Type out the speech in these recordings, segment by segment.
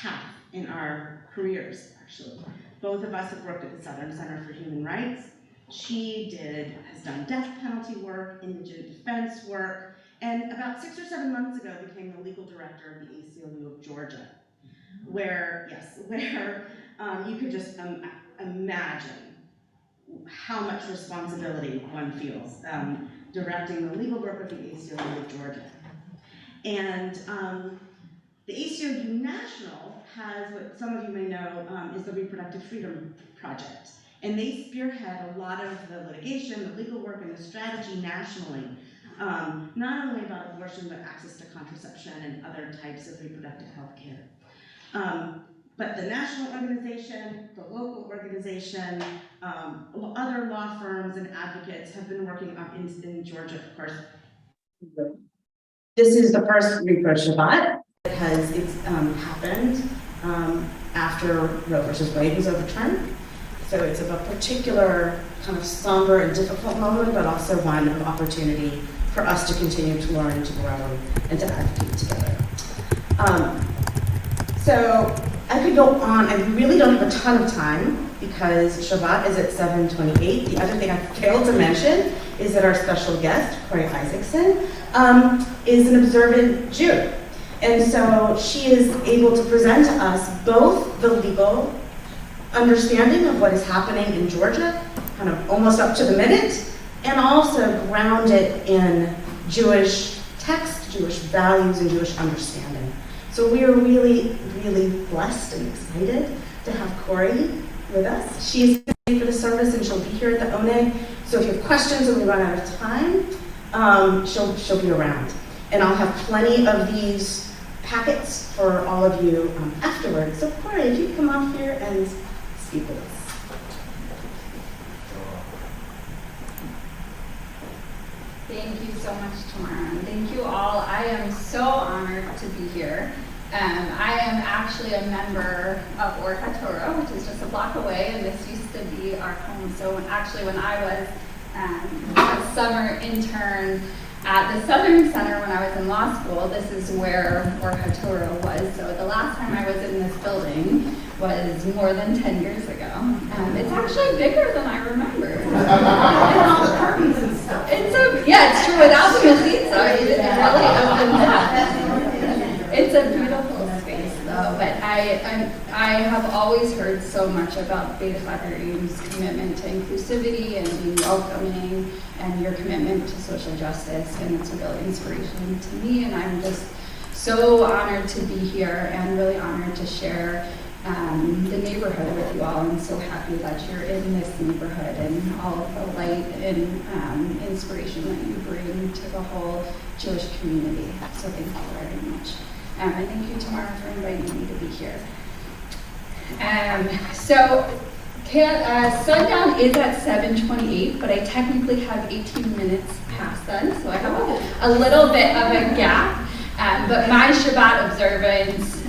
path in our careers, actually. Both of us have worked at the Southern Center for Human Rights. She has done death penalty work, indigent defense work, and about 6 or 7 months ago became the legal director of the ACLU of Georgia, where you could just imagine how much responsibility one feels directing the legal work of the ACLU of Georgia. And the ACLU National has what some of you may know is the Reproductive Freedom Project. And they spearhead a lot of the litigation, the legal work, and the strategy nationally, not only about abortion, but access to contraception and other types of reproductive health care. But the national organization, the local organization, other law firms and advocates have been working in Georgia, of course. This is the first Repro Shabbat. It has happened after Roe versus Wade was overturned. So it's of a particular kind of somber and difficult moment, but also one of opportunity for us to continue to learn, to grow, and to advocate together. So I could go on. I really don't have a ton of time because Shabbat is at 7:28. The other thing I failed to mention is that our special guest, Corey Isaacson, is an observant Jew. And so she is able to present to us both the legal understanding of what is happening in Georgia, kind of almost up to the minute, and also ground it in Jewish text, Jewish values, and Jewish understanding. So we are really, really blessed and excited to have Corey with us. She is paid for the service and she'll be here at the ONEG. So if you have questions and we run out of time, she'll be around. And I'll have plenty of these packets for all of you afterwards. So Corey, if you come up here and speak with us. Thank you so much, Tamara, and thank you all. I am so honored to be here. I am actually a member of Or HaTorah, which is just a block away, and this used to be our home. So actually when I was a summer intern at the Southern Center when I was in law school, this is where Or HaTorah was. So the last time I was in this building was more than 10 years ago. It's actually bigger than I remember. And all the curtains and stuff. It's true, without the mezuzah, it really opens up. It's a beautiful space though, but I have always heard so much about Beit Chaverim's commitment to inclusivity and being welcoming and your commitment to social justice, and it's a real inspiration to me, and I'm just so honored to be here and really honored to share the neighborhood with you all. I'm so happy that you're in this neighborhood and all of the light and inspiration that you bring to the whole Jewish community. So thank you very much. And thank you, Tamara, for inviting me to be here. Sundown is at 7:28, but I technically have 18 minutes past then, so I have a little bit of a gap. But my Shabbat observance,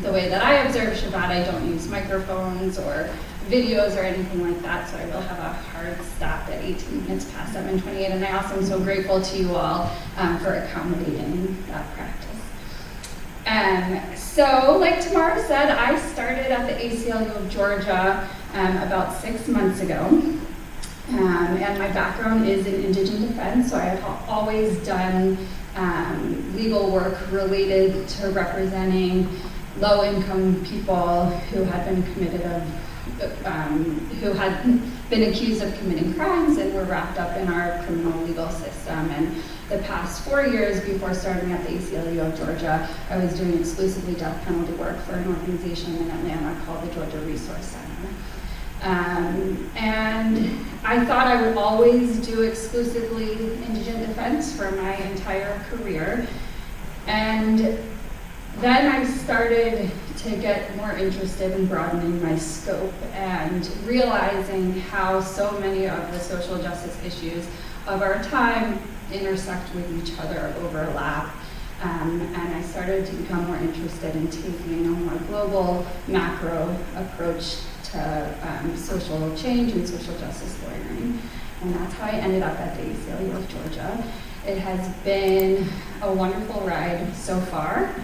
the way that I observe Shabbat, I don't use microphones or videos or anything like that, so I will have a hard stop at 18 minutes past 7:28, and I also am so grateful to you all for accommodating that practice. So, like Tamara said, I started at the ACLU of Georgia about 6 months ago, and my background is in indigent defense, so I have always done legal work related to representing low-income people who had been who had been accused of committing crimes and were wrapped up in our criminal legal system. And the past 4 years before starting at the ACLU of Georgia, I was doing exclusively death penalty work for an organization in Atlanta called the Georgia Resource Center. And I thought I would always do exclusively indigent defense for my entire career. And then I started to get more interested in broadening my scope and realizing how so many of the social justice issues of our time intersect with each other, overlap. And I started to become more interested in taking a more global, macro approach to social change and social justice lawyering. And that's how I ended up at the ACLU of Georgia. It has been a wonderful ride so far,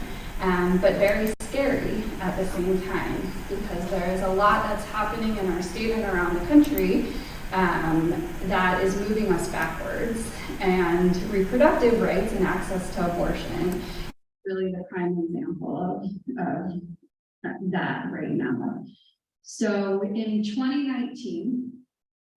but very scary scary at the same time, because there is a lot that's happening in our state and around the country that is moving us backwards. And reproductive rights and access to abortion really the prime example of that right now. So in 2019,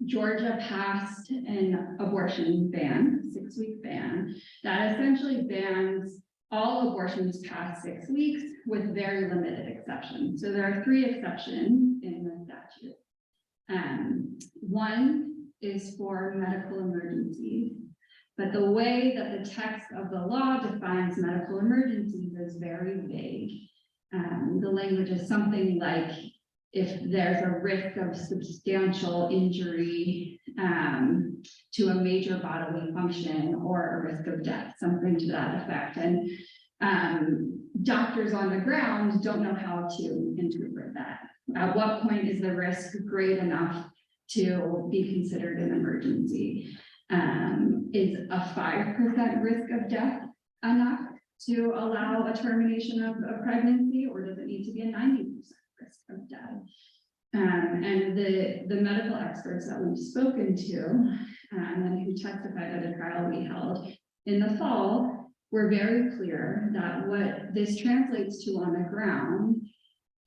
Georgia passed an abortion ban, 6-week ban, that essentially bans all abortions past 6 weeks with very limited exceptions. So there are 3 exceptions in the statute. One is for medical emergencies, but the way that the text of the law defines medical emergencies is very vague. The language is something like, if there's a risk of substantial injury to a major bodily function or a risk of death, something to that effect. And doctors on the ground don't know how to interpret that. At what point is the risk great enough to be considered an emergency? Is a 5% risk of death enough to allow a termination of a pregnancy, or does it need to be a 90% risk of death? And the medical experts that we've spoken to and who testified at a trial we held in the fall were very clear that what this translates to on the ground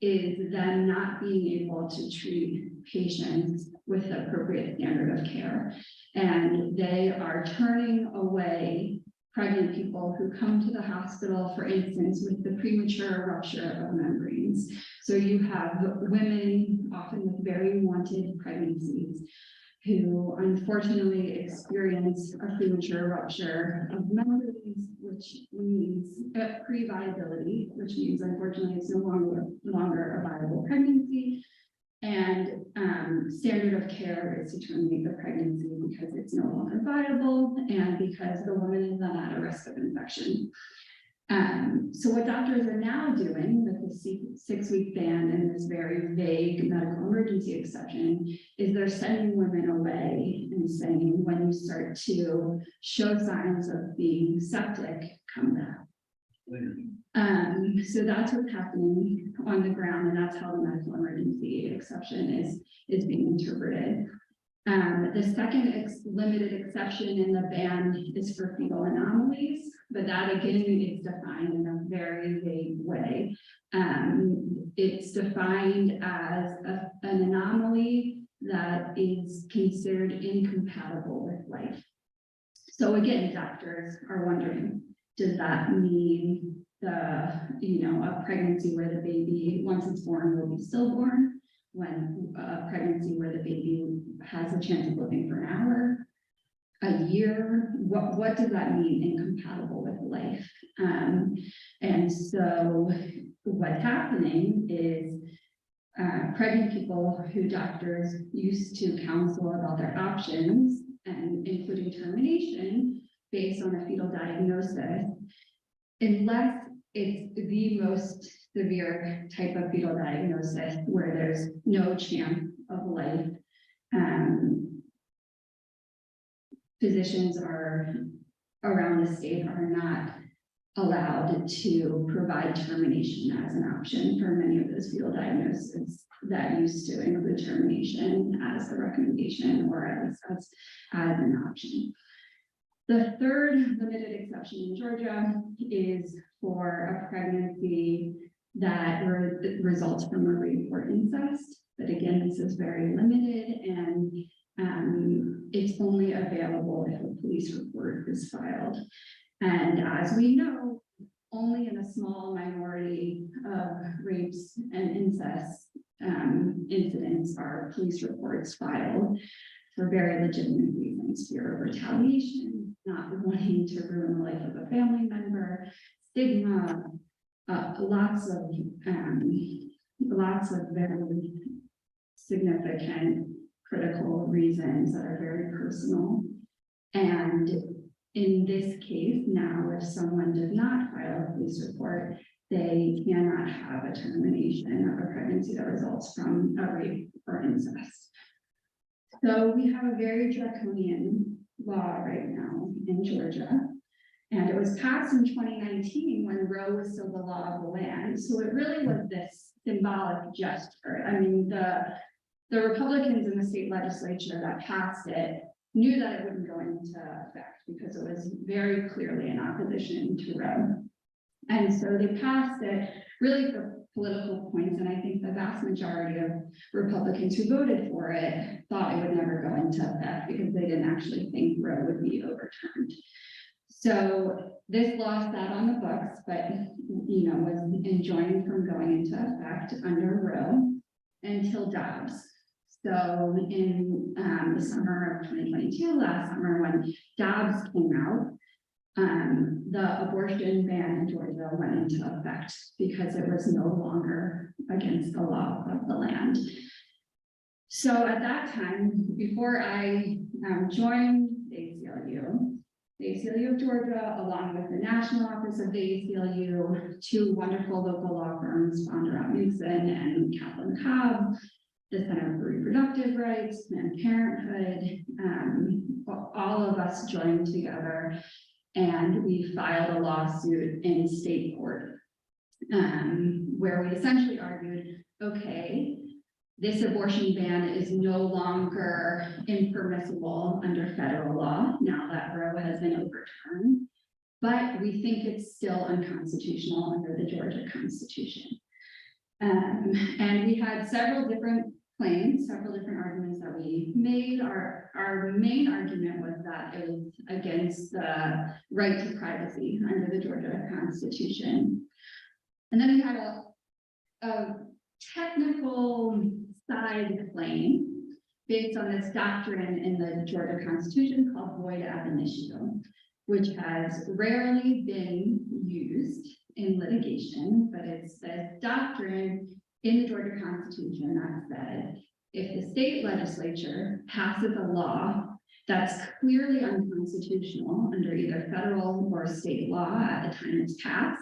is them not being able to treat patients with the appropriate standard of care. And they are turning away pregnant people who come to the hospital, for instance, with the premature rupture of membranes. So you have women, often with very wanted pregnancies, who unfortunately experience a premature rupture of membranes, which means pre-viability, which means unfortunately it's no longer a viable pregnancy. And standard of care is to terminate the pregnancy because it's no longer viable and because the woman is then at a risk of infection. So what doctors are now doing with the 6-week ban and this very vague medical emergency exception is they're sending women away and saying, when you start to show signs of being septic, come back. So that's what's happening on the ground, and that's how the medical emergency exception is being interpreted. The second limited exception in the ban is for fetal anomalies, but that again is defined in a very vague way. It's defined as an anomaly that is considered incompatible with life. So again, doctors are wondering, does that mean a pregnancy where the baby, once it's born, will be stillborn? When a pregnancy where the baby has a chance of living for an hour, a year, what does that mean, incompatible with life? And so what's happening is pregnant people who doctors used to counsel about their options, and including termination based on a fetal diagnosis, unless it's the most severe type of fetal diagnosis where there's no chance of life, physicians around the state are not allowed to provide termination as an option for many of those fetal diagnoses that used to include termination as a recommendation or as an option. The third limited exception in Georgia is for a pregnancy that results from a rape or incest. But again, this is very limited, and it's only available if a police report is filed. And as we know, only in a small minority of rapes and incest incidents are police reports filed for very legitimate reasons: fear of retaliation, not wanting to ruin the life of a family member, stigma, lots of very significant critical reasons that are very personal. And in this case, now, if someone does not file a police report, they cannot have a termination of a pregnancy that results from a rape or incest. So we have a very draconian law right now in Georgia. And it was passed in 2019 when Roe was still the law of the land. So it really was this symbolic gesture. I mean, the Republicans in the state legislature that passed it knew that it wouldn't go into effect because it was very clearly in opposition to Roe. And so they passed it really for political points. And I think the vast majority of Republicans who voted for it thought it would never go into effect because they didn't actually think Roe would be overturned. So this law sat on the books, but was enjoined from going into effect under Roe until Dobbs. So in the summer of 2022, last summer, when Dobbs came out, the abortion ban in Georgia went into effect because it was no longer against the law of the land. So at that time, before I joined the ACLU of Georgia, along with the National Office of the ACLU, two wonderful local law firms, Bondurant Newson and Kaplan Cobb, the Center for Reproductive Rights, Planned Parenthood, all of us joined together and we filed a lawsuit in state court where we essentially argued, okay, this abortion ban is no longer impermissible under federal law now that Roe has been overturned, but we think it's still unconstitutional under the Georgia Constitution. And we had several different claims, several different arguments that we made. Our main argument was that it was against the right to privacy under the Georgia Constitution. And then we had a technical side claim based on this doctrine in the Georgia Constitution called void ab initio, which has rarely been used in litigation, but it's a doctrine in the Georgia Constitution that said, if the state legislature passes a law that's clearly unconstitutional under either federal or state law at the time it's passed,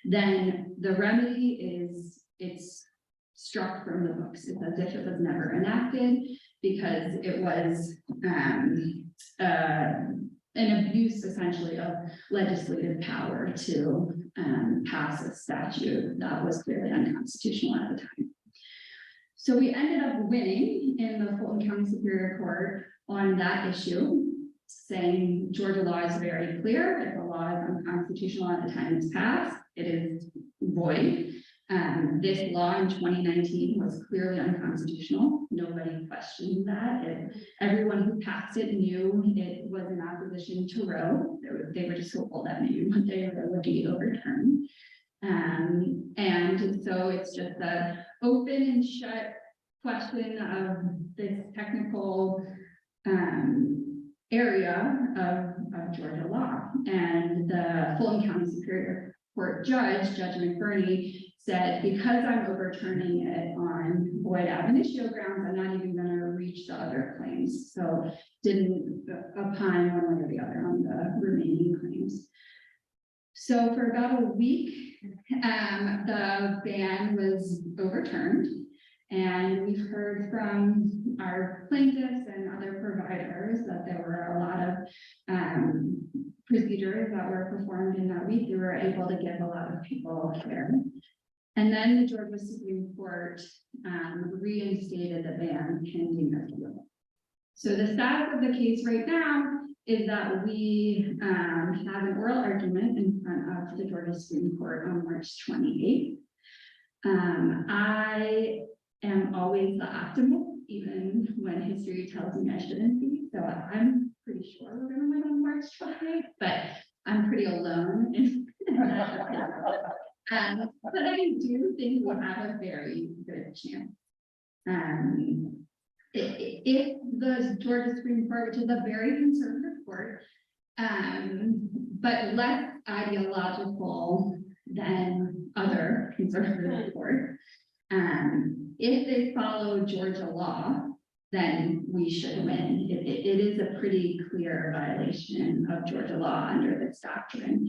then the remedy is it's struck from the books. It's as if it was never enacted because it was an abuse essentially of legislative power to pass a statute that was clearly unconstitutional at the time. So we ended up winning in the Fulton County Superior Court on that issue, saying Georgia law is very clear. If a law is unconstitutional at the time it's passed, it is void. This law in 2019 was clearly unconstitutional. Nobody questioned that. Everyone who passed it knew it was in opposition to Roe. They were just hopeful that maybe one day Roe would be overturned. And so it's just an open and shut question of this technical area of Georgia law. And the Fulton County Superior Court judge, Judge McBurney, said, because I'm overturning it on void ab initio grounds, I'm not even going to reach the other claims. So didn't opine one way or the other on the remaining claims. So for about a week, the ban was overturned. And we've heard from our plaintiffs and other providers that there were a lot of procedures that were performed in that week. We were able to give a lot of people care. And then the Georgia Supreme Court reinstated the ban pending appeal. So the status of the case right now is that we have an oral argument in front of the Georgia Supreme Court on March 28th. I am always the optimist, even when history tells me I shouldn't be. So I'm pretty sure we're going to win on March 28th, but I'm pretty alone in but I do think we'll have a very good chance. If the Georgia Supreme Court, which is a very conservative court, but less ideological than other conservative courts, if they follow Georgia law, then we should win. It is a pretty clear violation of Georgia law under this doctrine.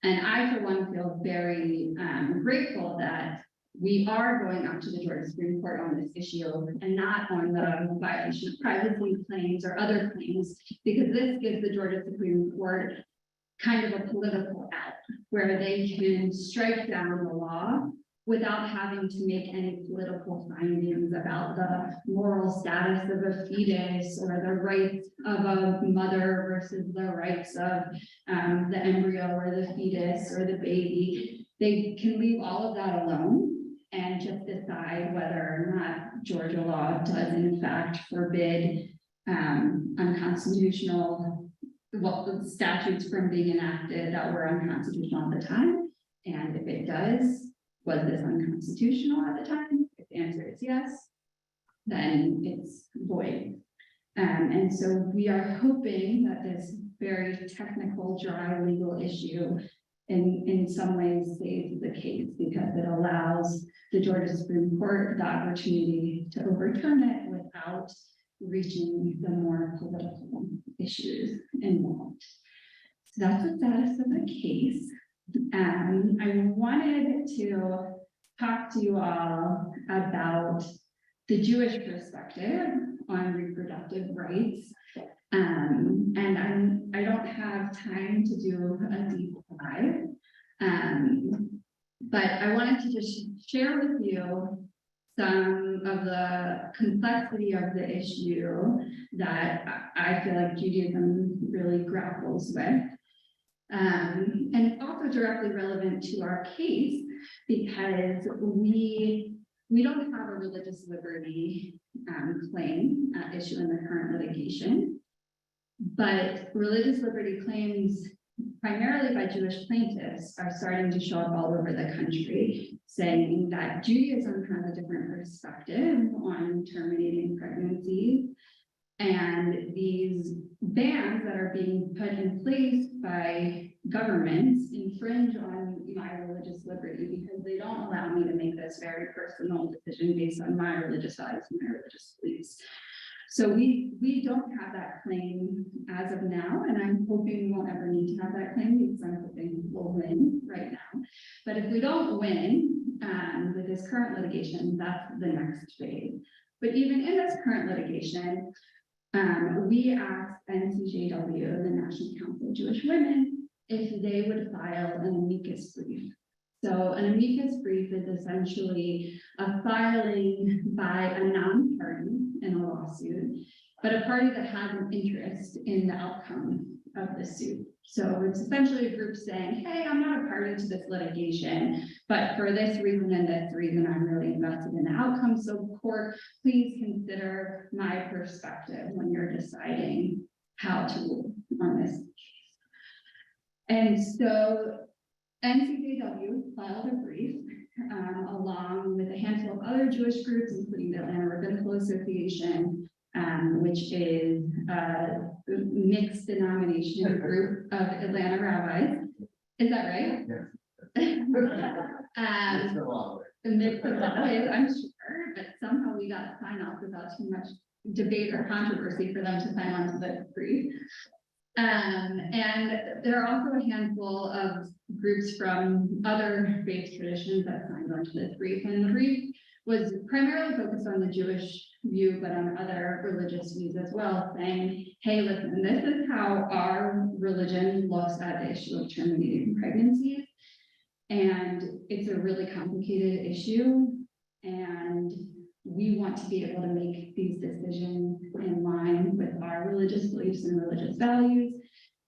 And I, for one, feel very grateful that we are going up to the Georgia Supreme Court on this issue and not on the violation of privacy claims or other claims, because this gives the Georgia Supreme Court kind of a political out, where they can strike down the law without having to make any political findings about the moral status of a fetus or the rights of a mother versus the rights of the embryo or the fetus or the baby. They can leave all of that alone and just decide whether or not Georgia law does in fact forbid unconstitutional statutes from being enacted that were unconstitutional at the time. And if it does, was this unconstitutional at the time? If the answer is yes, then it's void. And so we are hoping that this very technical, dry legal issue in some ways saves the case, because it allows the Georgia Supreme Court the opportunity to overturn it without reaching the more political issues involved. So that's the status of the case. I wanted to talk to you all about the Jewish perspective on reproductive rights. And I don't have time to do a deep dive, but I wanted to just share with you some of the complexity of the issue that I feel like Judaism really grapples with. And it's also directly relevant to our case, because we don't have a religious liberty claim at issue in the current litigation, but religious liberty claims primarily by Jewish plaintiffs are starting to show up all over the country, saying that Judaism has a different perspective on terminating pregnancies. And these bans that are being put in place by governments infringe on my religious liberty, because they don't allow me to make this very personal decision based on my religious values and my religious beliefs. So we don't have that claim as of now, and I'm hoping we won't ever need to have that claim, because I'm hoping we'll win right now. But if we don't win with this current litigation, that's the next phase. But even in this current litigation, we asked NCJW, the National Council of Jewish Women, if they would file an amicus brief. So an amicus brief is essentially a filing by a non-party in a lawsuit, but a party that has an interest in the outcome of the suit. So it's essentially a group saying, hey, I'm not a party to this litigation, but for this reason and this reason, I'm really invested in the outcome. So court, please consider my perspective when you're deciding how to rule on this case. And so NCJW filed a brief along with a handful of other Jewish groups, including the Atlanta Rabbinical Association, which is a mixed denomination group of Atlanta rabbis. Is that right? Yes. Mixed of ways, I'm sure, but somehow we got sign off without too much debate or controversy for them to sign on to the brief. And there are also a handful of groups from other faith traditions that signed on to this brief. And the brief was primarily focused on the Jewish view, but on other religious views as well, saying, hey, listen, this is how our religion looks at the issue of terminating pregnancies. And it's a really complicated issue. And we want to be able to make these decisions in line with our religious beliefs and religious values.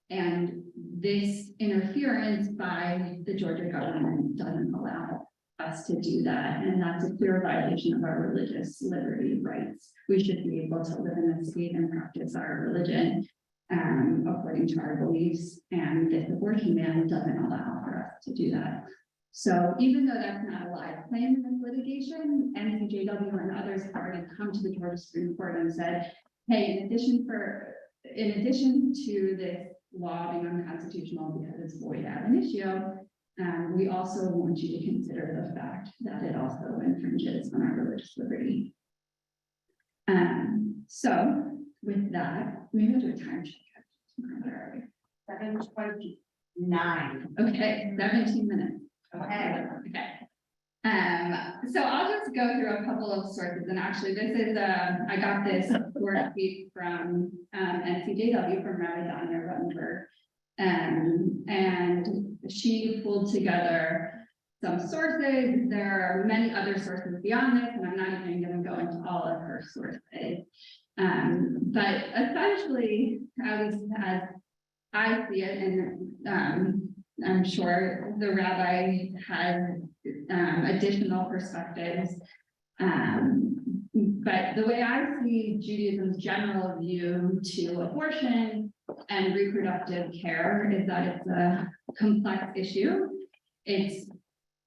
And this interference by the Georgia government doesn't allow us to do that. And that's a clear violation of our religious liberty rights. We should be able to live in this state and practice our religion according to our beliefs. And this abortion ban doesn't allow for us to do that. So even though that's not a live claim in this litigation, NCJW and others have already come to the Georgia Supreme Court and said, hey, in addition to this law being unconstitutional because it's void ab initio, we also want you to consider the fact that it also infringes on our religious liberty. So with that, we have to do a time check. Where are we? 7:29. Okay, 17 minutes. Okay. So I'll just go through a couple of sources, and actually this is, I got this word tweet from NCJW, from Rabbi Danya Ruttenberg. And she pulled together some sources. There are many other sources beyond this, and I'm not even going to go into all of her sources. But essentially, as I see it, and I'm sure the rabbi has additional perspectives. But the way I see Judaism's general view to abortion and reproductive care is that it's a complex issue. It's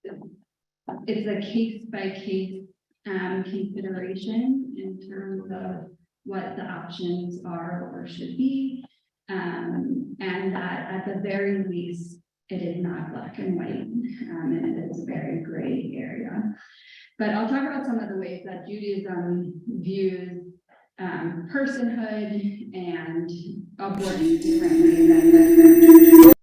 a case-by-case consideration in terms of what the options are or should be, and that at the very least, it is not black and white, and it is a very gray area. But I'll talk about some of the ways that Judaism views personhood and abortion differently than the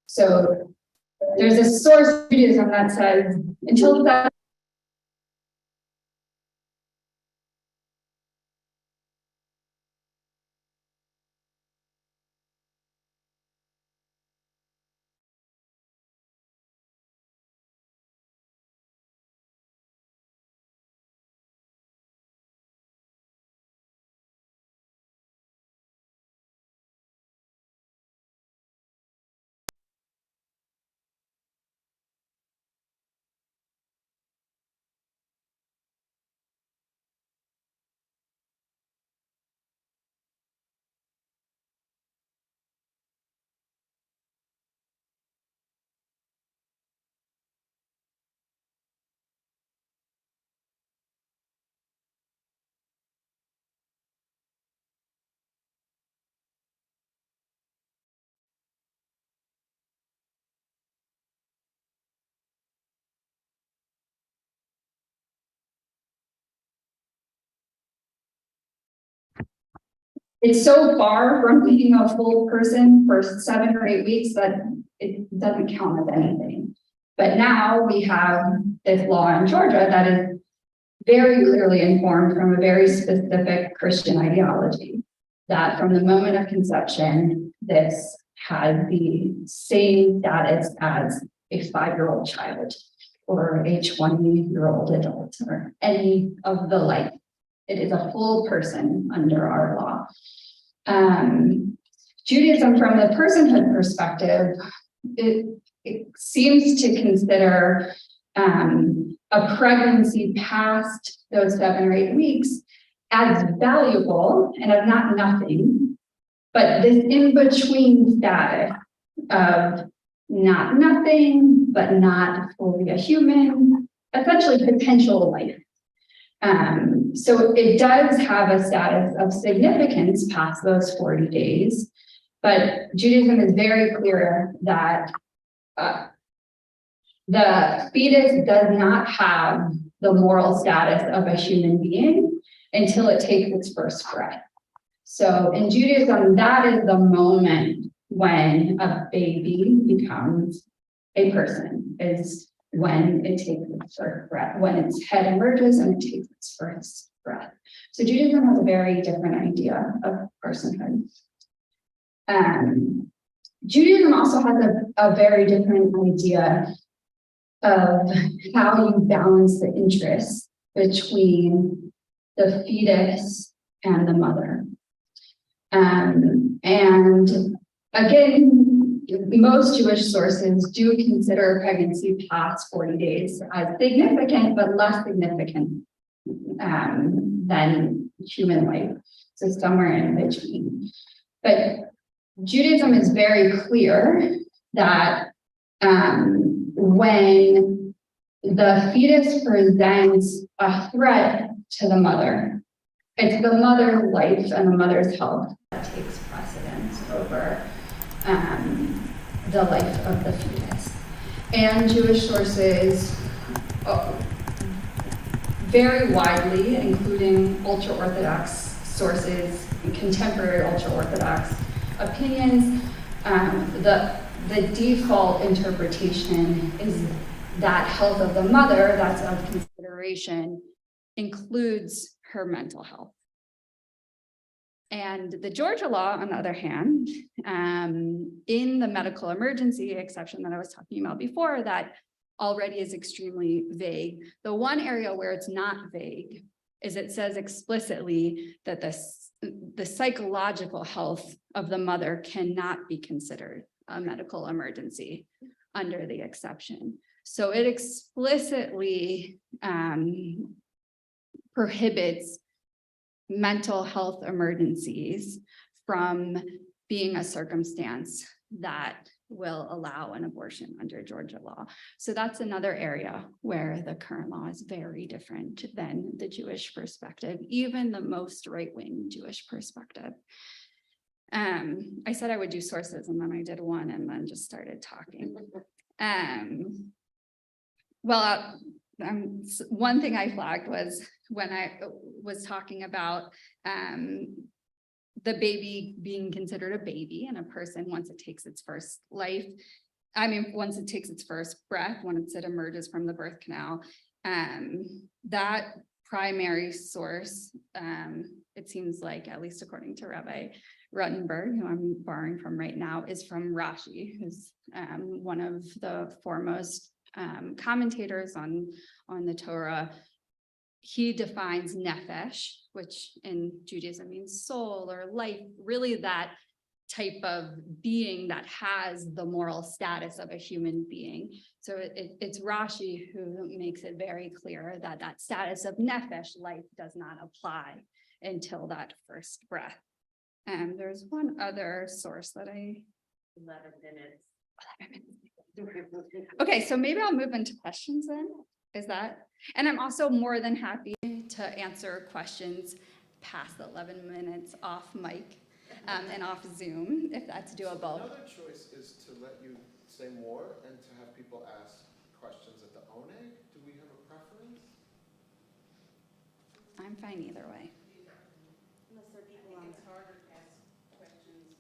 So there's a source of Judaism that says until that it's so far from being a full person for 7 or 8 weeks that it doesn't count as anything. But now we have this law in Georgia that is very clearly informed from a very specific Christian ideology, that from the moment of conception, this has the same status as a 5-year-old child or a 20-year-old adult or any of the like. It is a full person under our law. Judaism, from the personhood perspective, it seems to consider a pregnancy past those 7 or 8 weeks as valuable and as not nothing, but this in-between status of not nothing, but not fully a human, essentially potential life. So it does have a status of significance past those 40 days, but Judaism is very clear that the fetus does not have the moral status of a human being until it takes its first breath. So in Judaism, that is the moment when a baby becomes a person, is when it takes its first breath, when its head emerges and it takes its first breath. So Judaism has a very different idea of personhood. Judaism also has a very different idea of how you balance the interests between the fetus and the mother. And again, most Jewish sources do consider pregnancy past 40 days as significant, but less significant than human life. So somewhere in between. But Judaism is very clear that when the fetus presents a threat to the mother, it's the mother's life and the mother's health that takes precedence over the life of the fetus. And Jewish sources very widely, including ultra-Orthodox sources and contemporary ultra-Orthodox opinions, the default interpretation is that health of the mother that's of consideration includes her mental health. And the Georgia law, on the other hand, in the medical emergency exception that I was talking about before, that already is extremely vague. The one area where it's not vague is it says explicitly that the psychological health of the mother cannot be considered a medical emergency under the exception. So it explicitly prohibits mental health emergencies from being a circumstance that will allow an abortion under Georgia law. So that's another area where the current law is very different than the Jewish perspective, even the most right-wing Jewish perspective. I said I would do sources, and then I did one and then just started talking. One thing I flagged was when I was talking about the baby being considered a baby and a person once it takes its first once it takes its first breath, once it emerges from the birth canal, that primary source, it seems like, at least according to Rabbi Ruttenberg, who I'm borrowing from right now, is from Rashi, who's one of the foremost commentators on the Torah. He defines nefesh, which in Judaism means soul or life, really that type of being that has the moral status of a human being. So it's Rashi who makes it very clear that that status of nefesh, life, does not apply until that first breath. And there's one other source that 11 minutes. 11 minutes. Okay, so maybe I'll move into questions then. Is that? And I'm also more than happy to answer questions past 11 minutes off mic and off Zoom, if that's doable. Another choice is to let you say more and to have people ask questions at the ONEG. Do we have a preference? I'm fine either way. Unless there are people on. It's harder to ask questions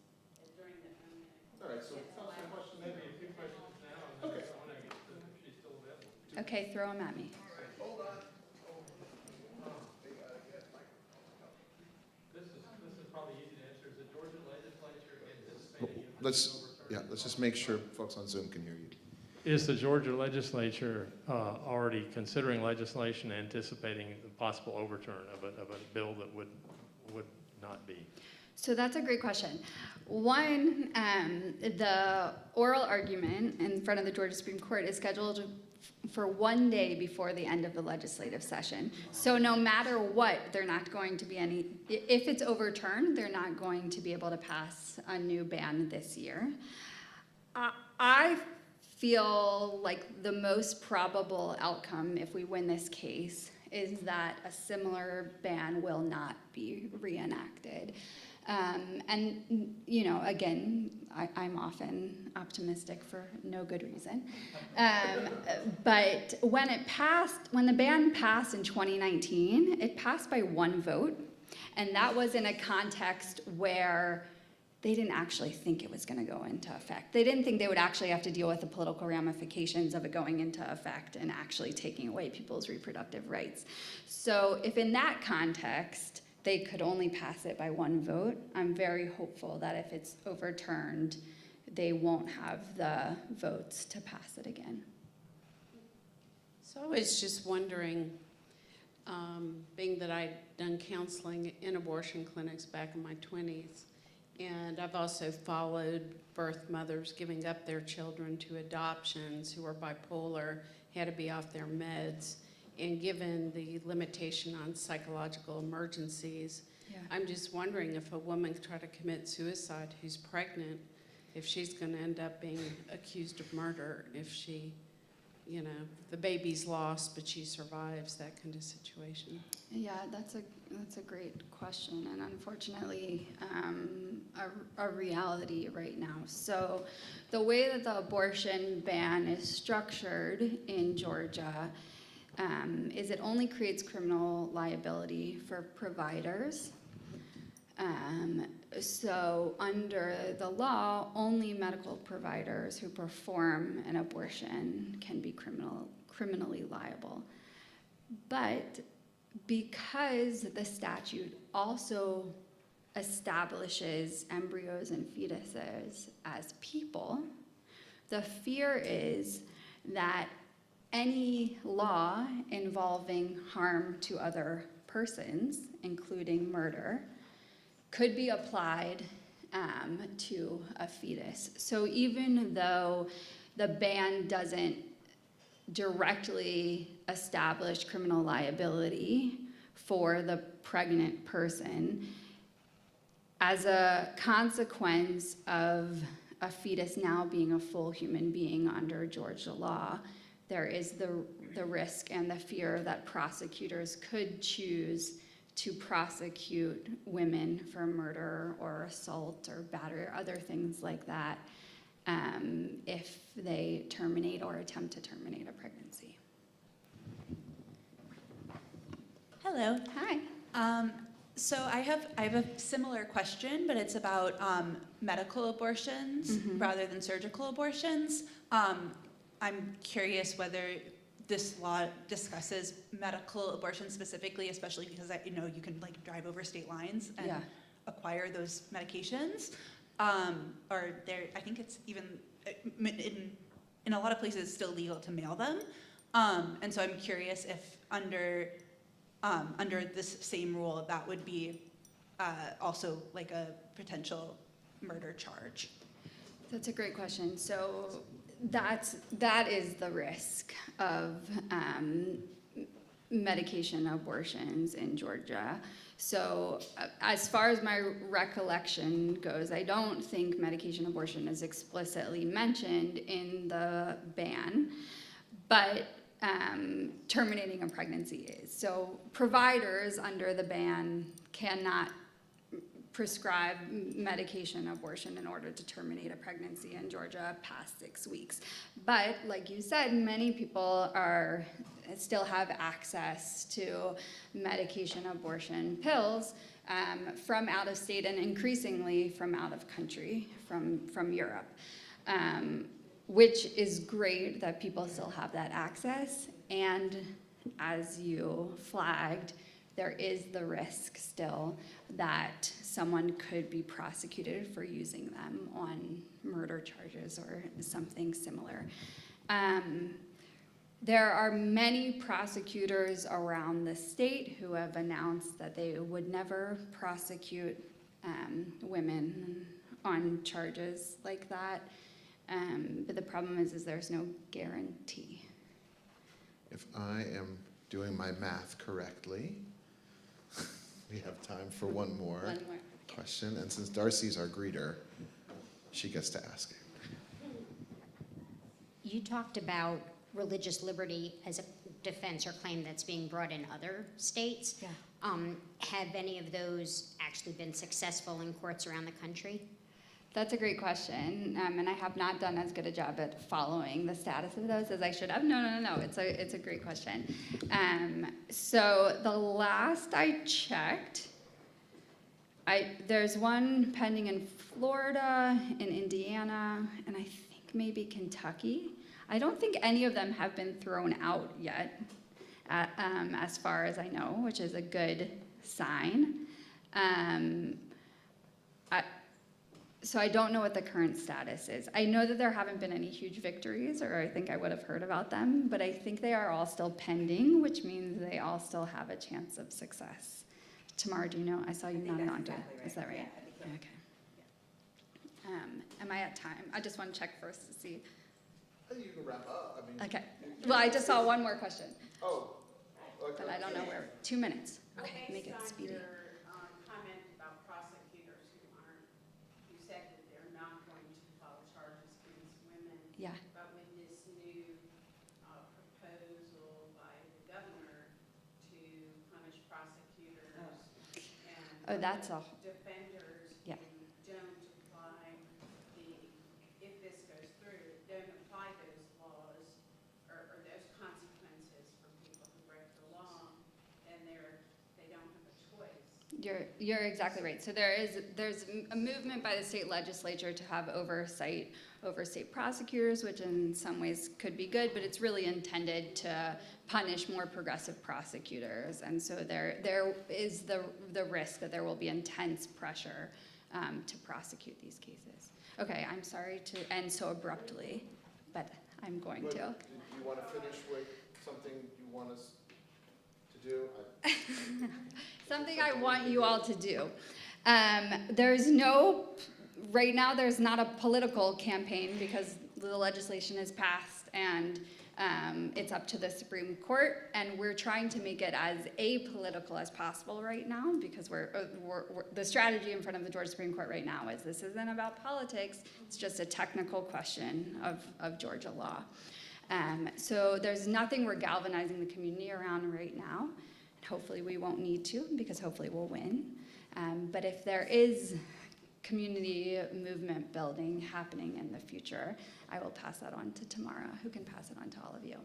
during the. All right, so tell us some questions. Maybe a few questions now, and then Okay. I want to get to if she's still available. Okay, throw them at me. Hold on. This is probably easy to answer. Is the Georgia legislature anticipating? Let's just make sure folks on Zoom can hear you. Is the Georgia legislature already considering legislation anticipating the possible overturn of a bill that would not be? So that's a great question. One, the oral argument in front of the Georgia Supreme Court is scheduled for one day before the end of the legislative session. So no matter what, they're not going to be if it's overturned, they're not going to be able to pass a new ban this year. I feel like the most probable outcome, if we win this case, is that a similar ban will not be reenacted. And, you know, again, I'm often optimistic for no good reason. But when the ban passed in 2019, it passed by one vote. And that was in a context where they didn't actually think it was going to go into effect. They didn't think they would actually have to deal with the political ramifications of it going into effect and actually taking away people's reproductive rights. So if in that context, they could only pass it by one vote, I'm very hopeful that if it's overturned, they won't have the votes to pass it again. So I was just wondering, being that I'd done counseling in abortion clinics back in my 20s, and I've also followed birth mothers giving up their children to adoptions who are bipolar, had to be off their meds, and given the limitation on psychological emergencies, Yeah. I'm just wondering if a woman try to commit suicide who's pregnant, if she's going to end up being accused of murder, if she, you know, the baby's lost but she survives, that kind of situation. Yeah, that's a great question, and unfortunately, a reality right now. So, the way that the abortion ban is structured in Georgia is it only creates criminal liability for providers. So, under the law, only medical providers who perform an abortion can be criminally liable. But because the statute also establishes embryos and fetuses as people, the fear is that any law involving harm to other persons, including murder, could be applied to a fetus. So even though the ban doesn't directly establish criminal liability for the pregnant person, as a consequence of a fetus now being a full human being under Georgia law, there is the risk and the fear that prosecutors could choose to prosecute women for murder or assault or battery or other things like that if they terminate or attempt to terminate a pregnancy. Hello. Hi. So I have a similar question, but it's about medical abortions rather than surgical abortions. I'm curious whether this law discusses medical abortion specifically, especially because you can like drive over state lines and acquire those medications. Or I think it's even in a lot of places still legal to mail them. And so I'm curious if under this same rule that would be also like a potential murder charge. That's a great question. So that is the risk of medication abortions in Georgia. So as far as my recollection goes, I don't think medication abortion is explicitly mentioned in the ban, but terminating a pregnancy is. So providers under the ban cannot prescribe medication abortion in order to terminate a pregnancy in Georgia past 6 weeks. But like you said, many people still have access to medication abortion pills from out of state and increasingly from out of country, from Europe, which is great that people still have that access. And as you flagged, there is the risk still that someone could be prosecuted for using them on murder charges or something similar. There are many prosecutors around the state who have announced that they would never prosecute women on charges like that. But the problem is there's no guarantee. If I am doing my math correctly, we have time for one more question. And since Darcy's our greeter, she gets to ask it. You talked about religious liberty as a defense or claim that's being brought in other states. Yeah. Have any of those actually been successful in courts around the country? That's a great question, and I have not done as good a job at following the status of those as I should have. No, it's a great question. So the last I checked, there's one pending in Florida, in Indiana, and I think maybe Kentucky. I don't think any of them have been thrown out yet, as far as I know, which is a good sign. So I don't know what the current status is. I know that there haven't been any huge victories, or I think I would have heard about them, but I think they are all still pending, which means they all still have a chance of success. Tamara, do you know? I saw you nodding on to it. Is that right? Okay. Am I at time? I just want to check first to see. You can wrap up. I mean. Okay. Well, I just saw one more question, Oh. but I don't know where. 2 minutes. Okay, make it speedy. Based on your comment about prosecutors who aren't, you said that they're not going to file charges against women. Yeah. But with this new proposal by the governor to punish prosecutors and Oh, that's a defenders Yeah. who don't apply if this goes through, don't apply those laws or those consequences for people who break the law, then they don't have a choice. You're exactly right. So there's a movement by the state legislature to have oversight over state prosecutors, which in some ways could be good, but it's really intended to punish more progressive prosecutors. And so there is the risk that there will be intense pressure to prosecute these cases. Okay, I'm sorry to end so abruptly, but I'm going to. Do you want to finish with something you want us to do? Something I want you all to do. Right now there's not a political campaign because the legislation is passed and it's up to the Supreme Court, and we're trying to make it as apolitical as possible right now because the strategy in front of the Georgia Supreme Court right now is this isn't about politics, it's just a technical question of Georgia law. So there's nothing we're galvanizing the community around right now. Hopefully we won't need to because hopefully we'll win. But if there is community movement building happening in the future, I will pass that on to Tamara, who can pass it on to all of you.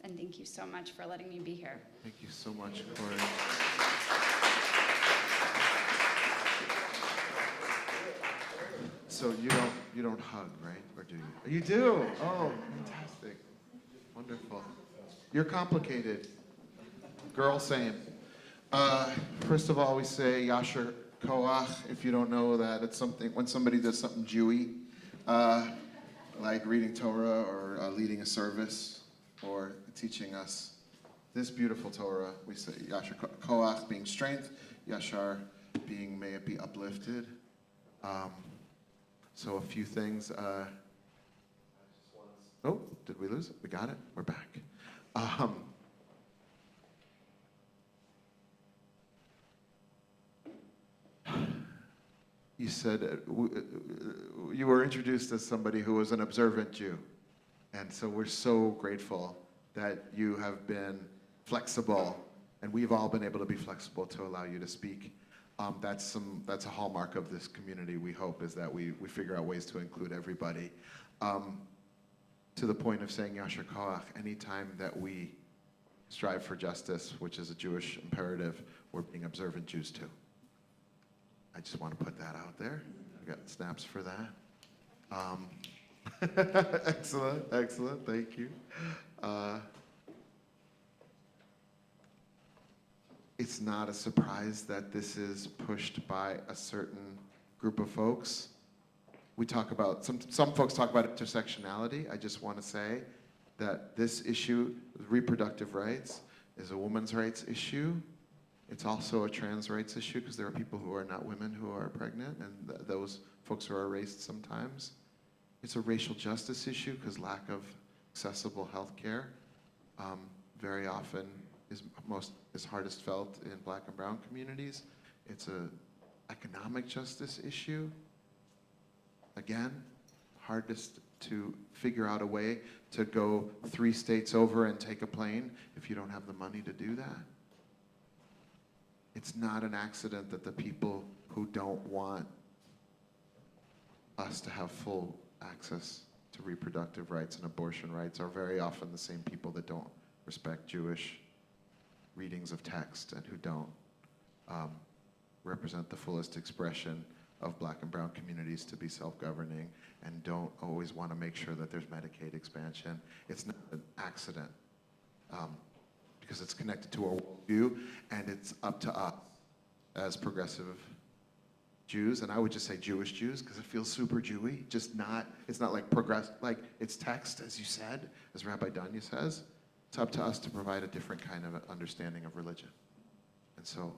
And thank you so much for letting me be here. Thank you so much, Corey. So you don't hug, right? Or do you? You do. Oh, fantastic. Wonderful. You're complicated. Girl, same. First of all, we say Yasher Koach. If you don't know that, it's something when somebody does something Jewy, like reading Torah or leading a service or teaching us this beautiful Torah. We say Yasher Koach being strength, Yashar being may it be uplifted. So a few things. Oh, did we lose it? We got it. We're back. You said you were introduced as somebody who was an observant Jew. And so we're so grateful that you have been flexible, and we've all been able to be flexible to allow you to speak. That's a hallmark of this community, we hope, is that we figure out ways to include everybody. To the point of saying Yasher Koach, anytime that we strive for justice, which is a Jewish imperative, we're being observant Jews too. I just want to put that out there. I got snaps for that. Excellent, thank you. It's not a surprise that this is pushed by a certain group of folks. We talk about, some folks talk about intersectionality. I just want to say that this issue, reproductive rights, is a women's rights issue. It's also a trans rights issue because there are people who are not women who are pregnant, and those folks are erased sometimes. It's a racial justice issue because lack of accessible health care very often is hardest felt in Black and brown communities. It's an economic justice issue. Again, hardest to figure out a way to go 3 states over and take a plane if you don't have the money to do that. It's not an accident that the people who don't want us to have full access to reproductive rights and abortion rights are very often the same people that don't respect Jewish readings of text and who don't represent the fullest expression of Black and brown communities to be self-governing and don't always want to make sure that there's Medicaid expansion. It's not an accident. Because it's connected to our worldview, and it's up to us as progressive Jews, and I would just say Jewish Jews because it feels super Jewy, it's not like like it's text, as you said, as Rabbi Danya says. It's up to us to provide a different kind of understanding of religion. And so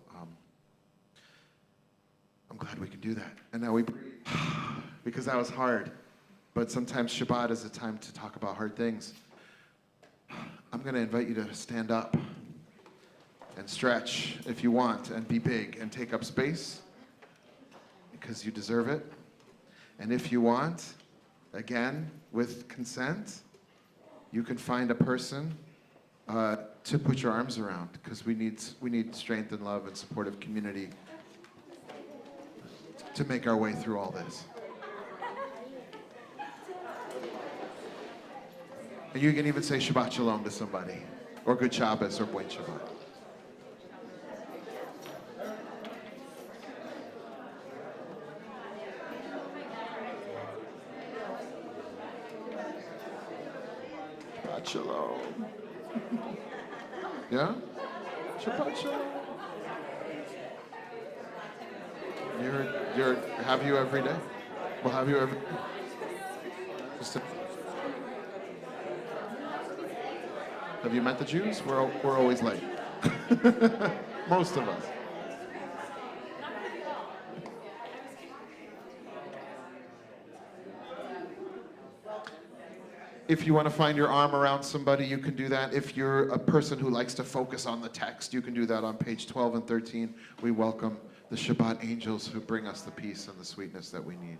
I'm glad we can do that. And now we breathe, because that was hard. But sometimes Shabbat is a time to talk about hard things. I'm going to invite you to stand up and stretch if you want, and be big and take up space, because you deserve it. And if you want, again, with consent, you can find a person to put your arms around, because we need strength and love and supportive community to make our way through all this. And you can even say Shabbat Shalom to somebody, or Good Shabbos, or Buen Shabbat. Shabbat Shalom. Yeah? Shabbat Shalom. You're have you every day? We'll have you every day. Have you met the Jews? We're always late. Most of us. If you want to find your arm around somebody, you can do that. If you're a person who likes to focus on the text, you can do that on page 12 and 13. We welcome the Shabbat angels who bring us the peace and the sweetness that we need.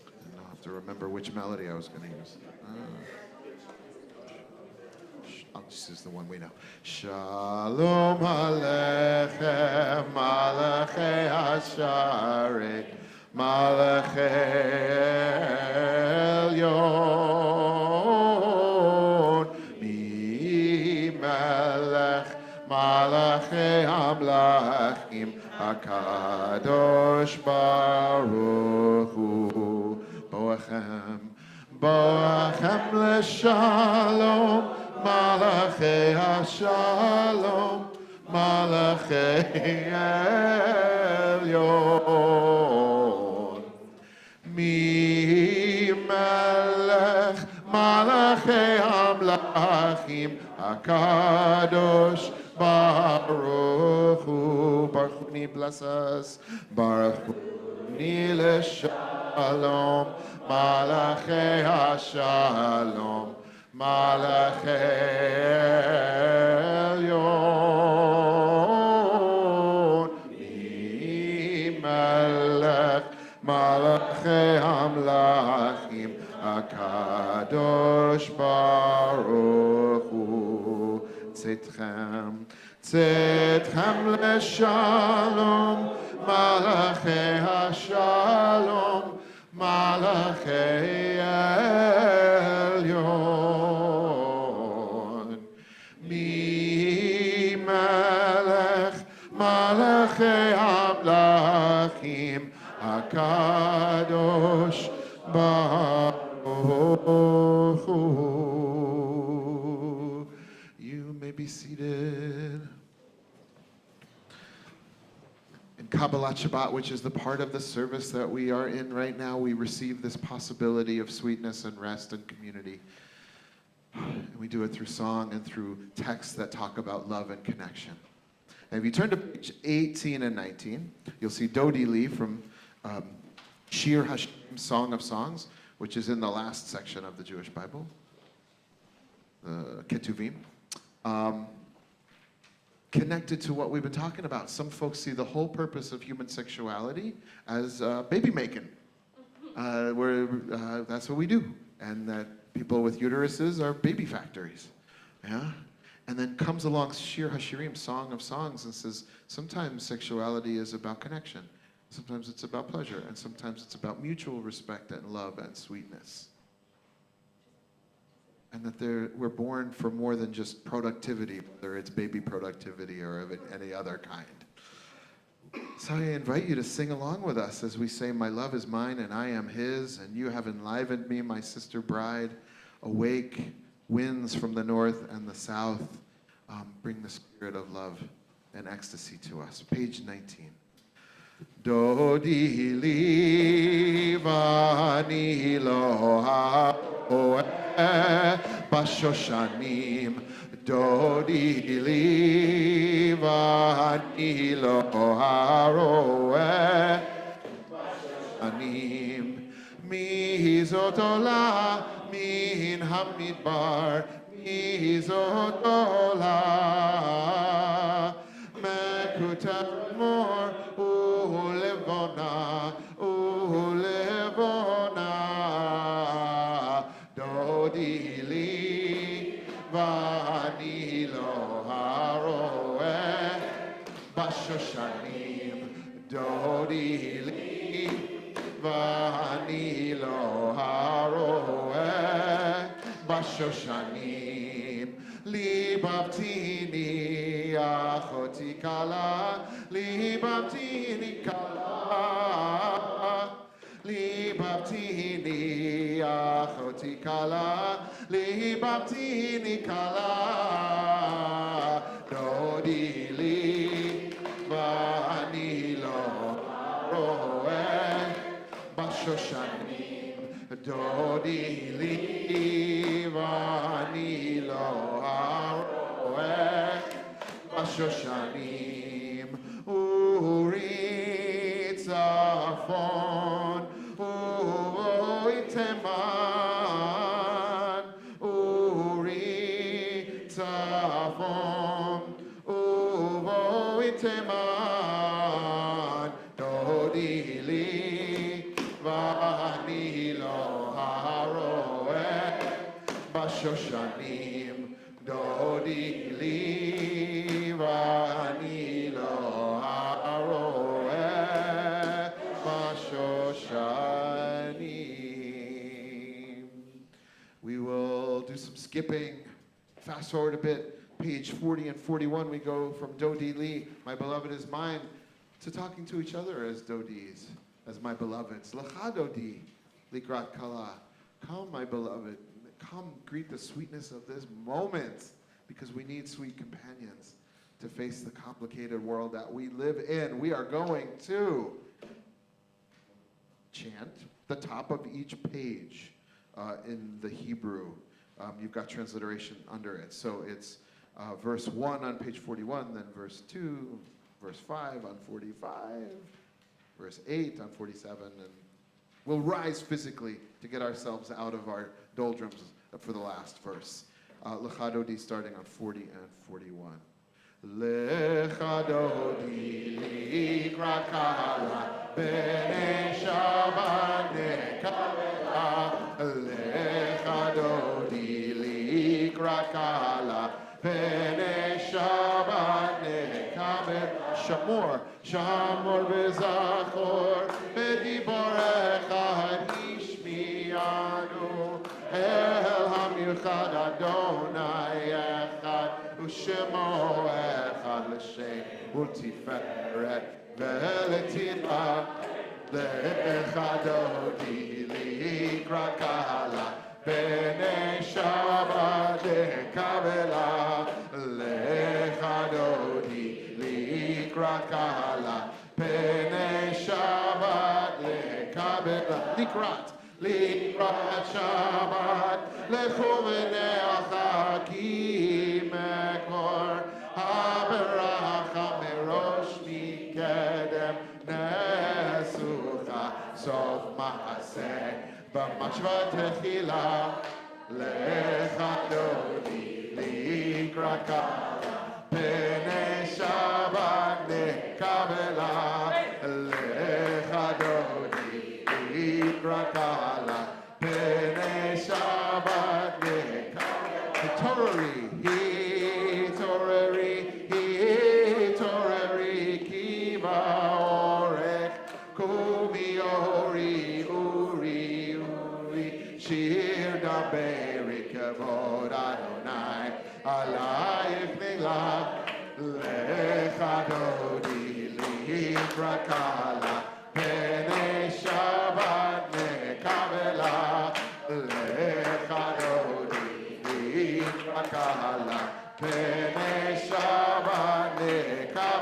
And I'll have to remember which melody I was going to use. I'll just use the one we know. Shalom Aleichem, Malachei Hasharet, Malachei Elyon, Mi Melech, Malachei Hamlachim, HaKadosh Baruch Hu, Boachem, Boachem L'Shalom, Malachei HaShalom, Malachei Elyon, Mi Melech, Malachei Hamlachim, HaKadosh Baruch Hu, Baruch Hu, bless us, Baruch Hu, L'Shalom, Malachei HaShalom, Malachei Elyon, Mi Melech, Malachei Hamlachim, HaKadosh Baruch Hu, Tzitchem, Tzitchem L'Shalom, Malachei HaShalom, Malachei Elyon, Mi Melech, Malachei Hamlachim, HaKadosh Baruch Hu. You may be seated. In Kabbalat Shabbat, which is the part of the service that we are in right now, we receive this possibility of sweetness and rest and community. And we do it through song and through texts that talk about love and connection. And if you turn to page 18 and 19, you'll see Dodi Lee from Shir Hashem, Song of Songs, which is in the last section of the Jewish Bible, Ketuvim. Connected to what we've been talking about. Some folks see the whole purpose of human sexuality as baby making. That's what we do. And that people with uteruses are baby factories. Yeah? And then comes along Shir Hashirim, Song of Songs, and says, sometimes sexuality is about connection. Sometimes it's about pleasure. And sometimes it's about mutual respect and love and sweetness. And that we're born for more than just productivity, whether it's baby productivity or of any other kind. So I invite you to sing along with us as we say, my love is mine and I am his, and you have enlivened me, my sister bride. Awake, winds from the north and the south, bring the spirit of love and ecstasy to us. Page 19. Dodi li vani lo haroeh bashoshanim. Dodi li vani lo haroeh bashoshanim. Mi zotola min hamidbar. Mi zotola mekutar mor. Ulevona, Dodi li vani lo haroeh bashoshanim. Dodi li vani lo haroeh bashoshanim. Libabtini achoti kala, libabtini kala, libabtini achoti kala, libabtini kala. Dodi li vani lo haroeh bashoshanim. Dodi li vani lo haroeh bashoshanim. Uri tzafon uvoi teman. Uri tzafon uvoi teman. Dodi li vani lo haroeh bashoshanim. Dodi li vani lo haroeh bashoshanim. We will do some skipping. Fast forward a bit. Page 40 and 41, we go from Dodi li, my beloved is mine, to talking to each other as Dodis, as my beloveds. Lecha Dodi, likrat kala. Come, my beloved. Come greet the sweetness of this moment, because we need sweet companions to face the complicated world that we live in. We are going to chant the top of each page in the Hebrew. You've got transliteration under it. So it's verse 1 on page 41, then verse 2, verse 5 on 45, verse 8 on 47, and we'll rise physically to get ourselves out of our doldrums for the last verse. Lecha Dodi starting on 40 and 41. Lecha Dodi likrat kala b'nei Shabbat nekabela. Lecha Dodi likrat kala b'nei Shabbat nekabela. Shamor, Shamor v'zachor b'diborecha hishmianu. El hamichad Adonai echad u'shemo echad l'shem u'tiferet ve'letira. Lecha Dodi likrat kala b'nei Shabbat nekabela. Lecha Dodi likrat kala b'nei Shabbat nekabela. Likrat Shabbat lechu v'nei achakim mekor haberacha merosh mikedem nesucha sof maaseh b'mashvat techila. Lecha Dodi likrat kala b'nei Shabbat nekabela. Lecha Dodi likrat kala b'nei Shabbat nekabela. Hitoreri kiva orech kumi ori uri shir daberi kavod Adonai alayich nilach. Lecha Dodi likrat kala b'nei Shabbat nekabela. Lecha Dodi likrat kala b'nei Shabbat nekabela.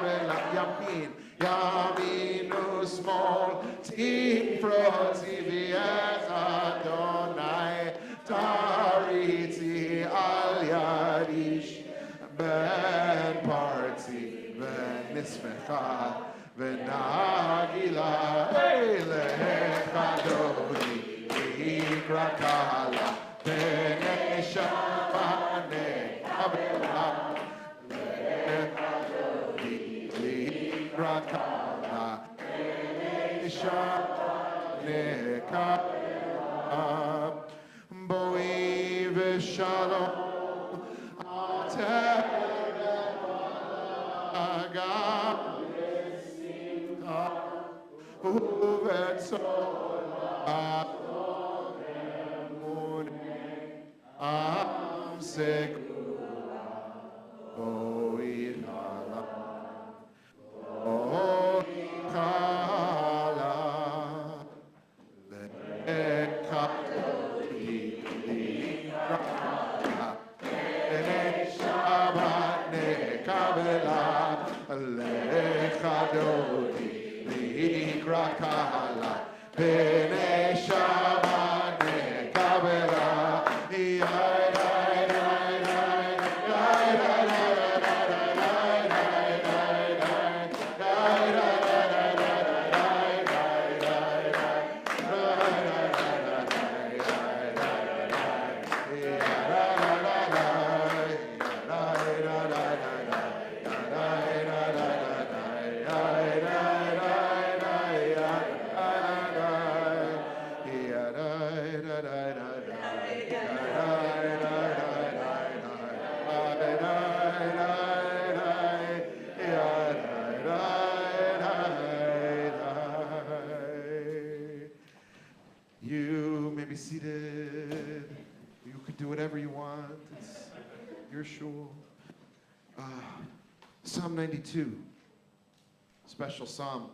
Yamin Usmol, Tifro Zivias Adonai, Tariti Al Yadish, Ben Parti, Ben Nismecha, Ben Nagila, Lechadoni, Ikrakala, Ben Eshamane, Abela, Rakala, Shaneka, Boi Vishalom, Aga, Uvetsola, Am Sekula, Boi Hala. Oh, Kala, Lekatoli, Lekatoli, Shabbat Nekabela, Lechadoli, Lekrakala, Bene Shabbat Nekabela, You may be seated. You can do whatever you want. It's your shul. Psalm 92, special psalm,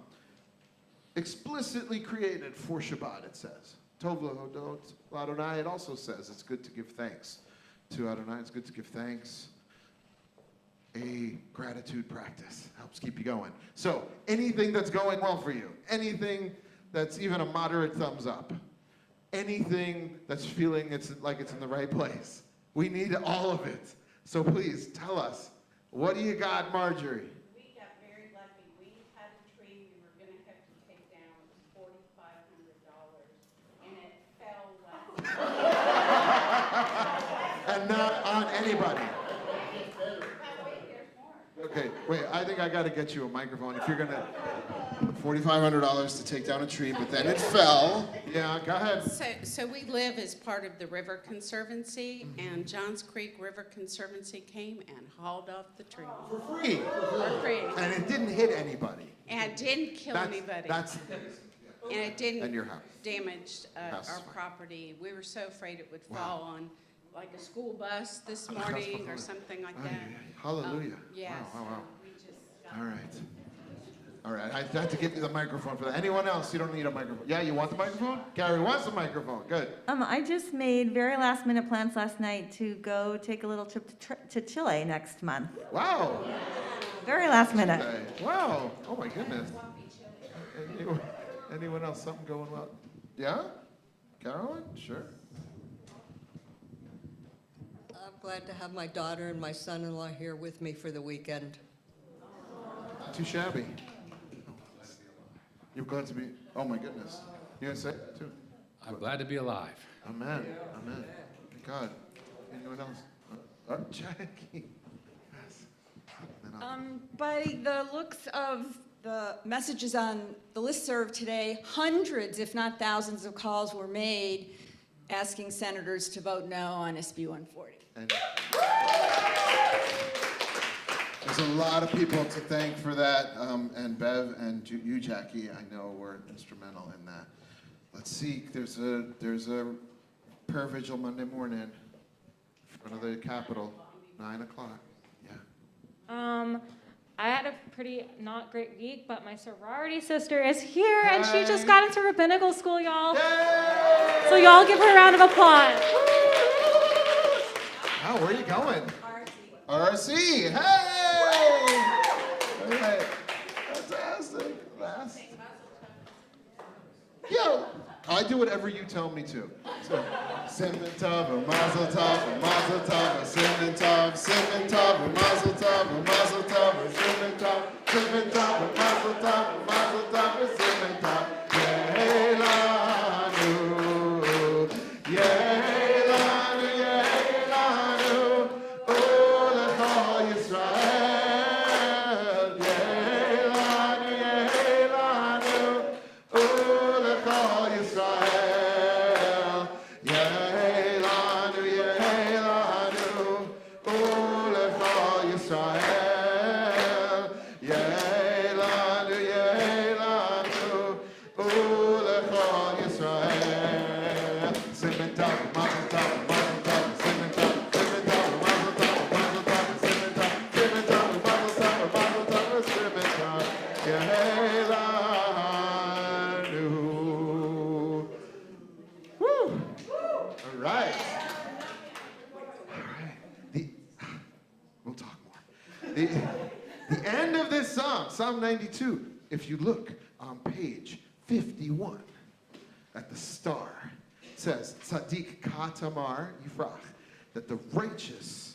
explicitly created for Shabbat, it says. Tov lehodot l'Adonai, it also says it's good to give thanks to Adonai. It's good to give thanks. A gratitude practice helps keep you going. So anything that's going well for you, anything that's even a moderate thumbs up, anything that's feeling it's like it's in the right place, we need all of it. So please tell us, what do you got, Marjorie? We got very lucky. We had a tree we were gonna have to take down. It was $4,500, and it fell last. And not on anybody. Wait, there's more. Okay, wait, I think I gotta get you a microphone. If you're gonna, $4,500 to take down a tree, but then it fell. Yeah, go ahead. So we live as part of the River Conservancy, and Johns Creek River Conservancy came and hauled off the tree. For free. For free. And it didn't hit anybody. And it didn't kill anybody. That's, And it didn't and your house. damage House is our fine. property. We were so afraid it would Wow. fall on like a school bus this A house morning before or it. something like Ay, that. ay, ay. Hallelujah. Yeah, Wow, wow, wow. so we just got All right. All right, I had to give you the microphone for that. Anyone else? You don't need a microphone. Yeah, you want the microphone? Gary wants the microphone. Good. I just made very last minute plans last night to go take a little trip to Chile next month. Wow. Very last minute. Okay. Wow. Oh my goodness. Anyone else? Something going well? Yeah? Carolyn? Sure. I'm glad to have my daughter and my son-in-law here with me for the weekend. Not too shabby. You're glad to be. Oh my goodness. You gonna say that too? I'm glad to be alive. Amen. Amen. Thank God. Anyone else? Jackie. Yes. Then I'll- By the looks of the messages on the listserv today, hundreds, if not thousands, of calls were made asking senators to vote no on SB 140. And there's a lot of people to thank for that, and Bev and you, Jackie, I know were instrumental in that. Let's see, there's a prayer vigil Monday morning in front of the Capitol, 9 o'clock. Yeah. I had a pretty not great week, but my sorority sister is here, and she just got into rabbinical school, y'all. Yay! So y'all give her a round of applause. Oh, where are you going? RC. Hey! All right. I do whatever you tell me to. So, cinnamon tov, a mazel tov, a mazel tov, a cinnamon tov, a mazel tov, a mazel tov, a cinnamon tov, a mazel tov, a cinnamon tov. Yehelanu, Yehelanu, Yehelanu, Olechol Yisrael. Yehelanu, Yehelanu, Olechol Yisrael. Yehelanu, Yehelanu, Olechol Yisrael. Yehelanu, Yehelanu, Olechol Yisrael. Simen tov, mazel tov, mazel tov, simen tov, mazel tov, mazel tov, simen tov, mazel tov, simen tov, Yehelanu. Woo! All right. We'll talk more. The end of this psalm, Psalm 92, if you look on page 51 at the star, it says, Tzaddik katamar yifrach, that the righteous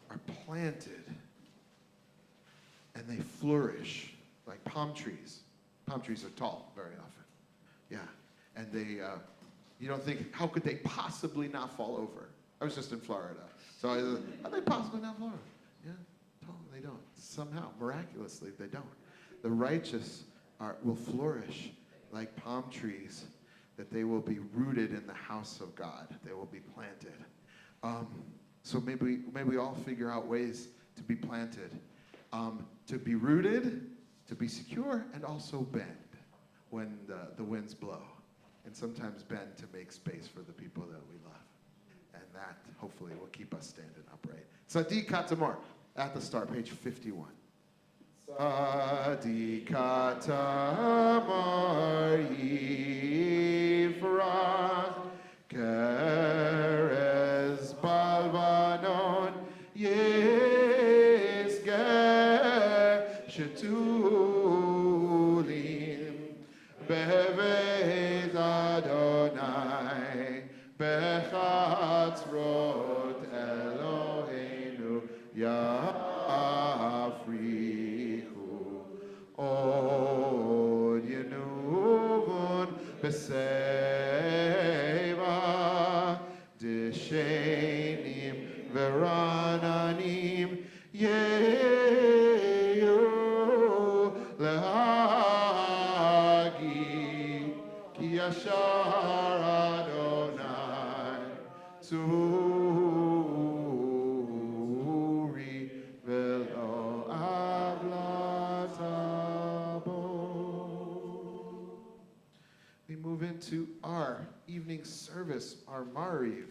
are planted and they flourish like palm trees. Palm trees are tall very often. Yeah. And they, you don't think, how could they possibly not fall over? I was just in Florida. So I was, how they possibly not fall over? Yeah, totally they don't. Somehow, miraculously, they don't. The righteous will flourish like palm trees, that they will be rooted in the house of God. They will be planted. So maybe we all figure out ways to be planted, to be rooted, to be secure, and also bend when the winds blow. And sometimes bend to make space for the people that we love. And that, hopefully, will keep us standing upright. Tzaddik katamar, at the start, page 51. Tzaddik katamar yifrach, keres balbanon yizgeh, shetulim bevet Adonai, bechatzrot Eloheinu yafrichu, od yenuvun beseva, deshenim verananim yehu lehagi, ki yashar Adonai tzuri velo avlatabo. We move into our evening service, our Mariv.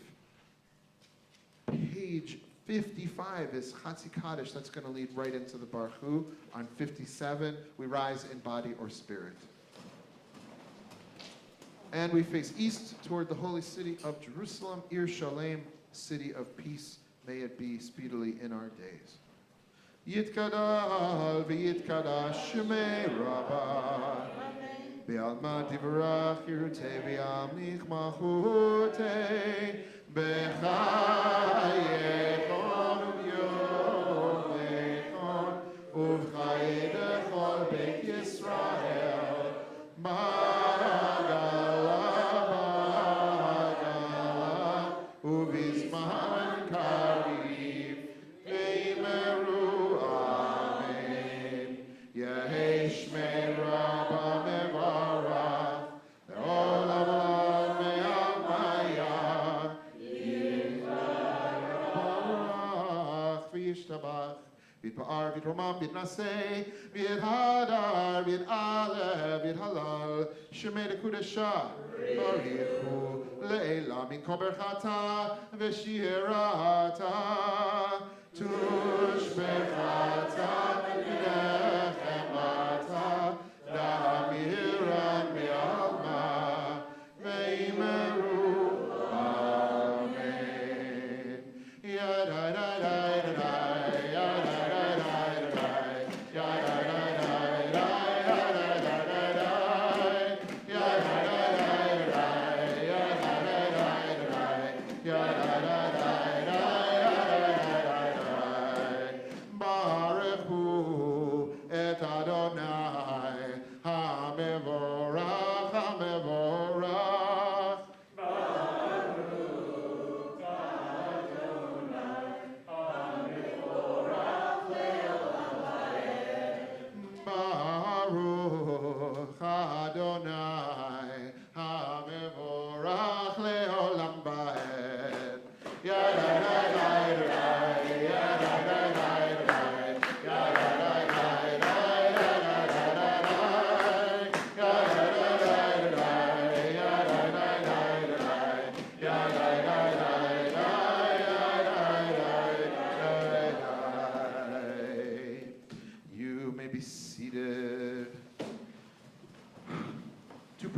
Page 55 is Chatzi Kaddish. That's going to lead right into the Baruch Hu. On 57, we rise in body or spirit. And we face east toward the holy city of Jerusalem, Ir Shalem, city of peace. May it be speedily in our days. Yitkadal v'yitkadash shemei Rabbah. Be'alma divrach yirutei v'yamlich machutei. B'chayechon u'yomechon u'v'chayei b'chol beit Yisrael. Bagala, u'vizman kariv v'yimeru amen. Yehei shmei Rabbah mevarach le'olam olam me'almaya yisbarach v'yishtabach v'yitpa'ar v'yitromam v'yitnaseh v'yithadar v'yit'aleh v'yithalal shemei lekudesha barichu le'elam min kol berchata v'shirata tush berchata v'nechemata da'amiran me'alma ve'imeru amen. Yadadadadadai, yadadadadadai, yadadadadadai, yadadadadadai, yadadadadadai,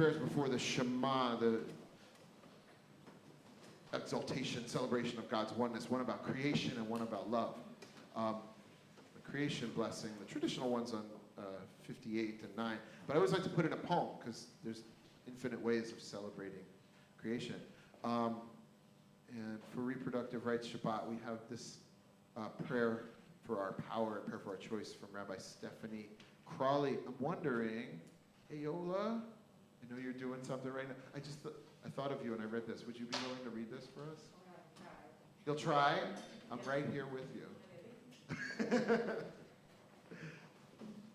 prayers before the Shema, the exaltation, celebration of God's oneness, one about creation and one about love. The creation blessing, the traditional one's on 58 and 9, but I always like to put in a poem because there's infinite ways of celebrating creation. And for reproductive rights Shabbat, we have this prayer for our power, prayer for our choice from Rabbi Stephanie Crawley. I'm wondering, Ayola, I know you're doing something right now. I thought of you and I read this. Would you be willing to read this for us? You'll try? I'm right here with you.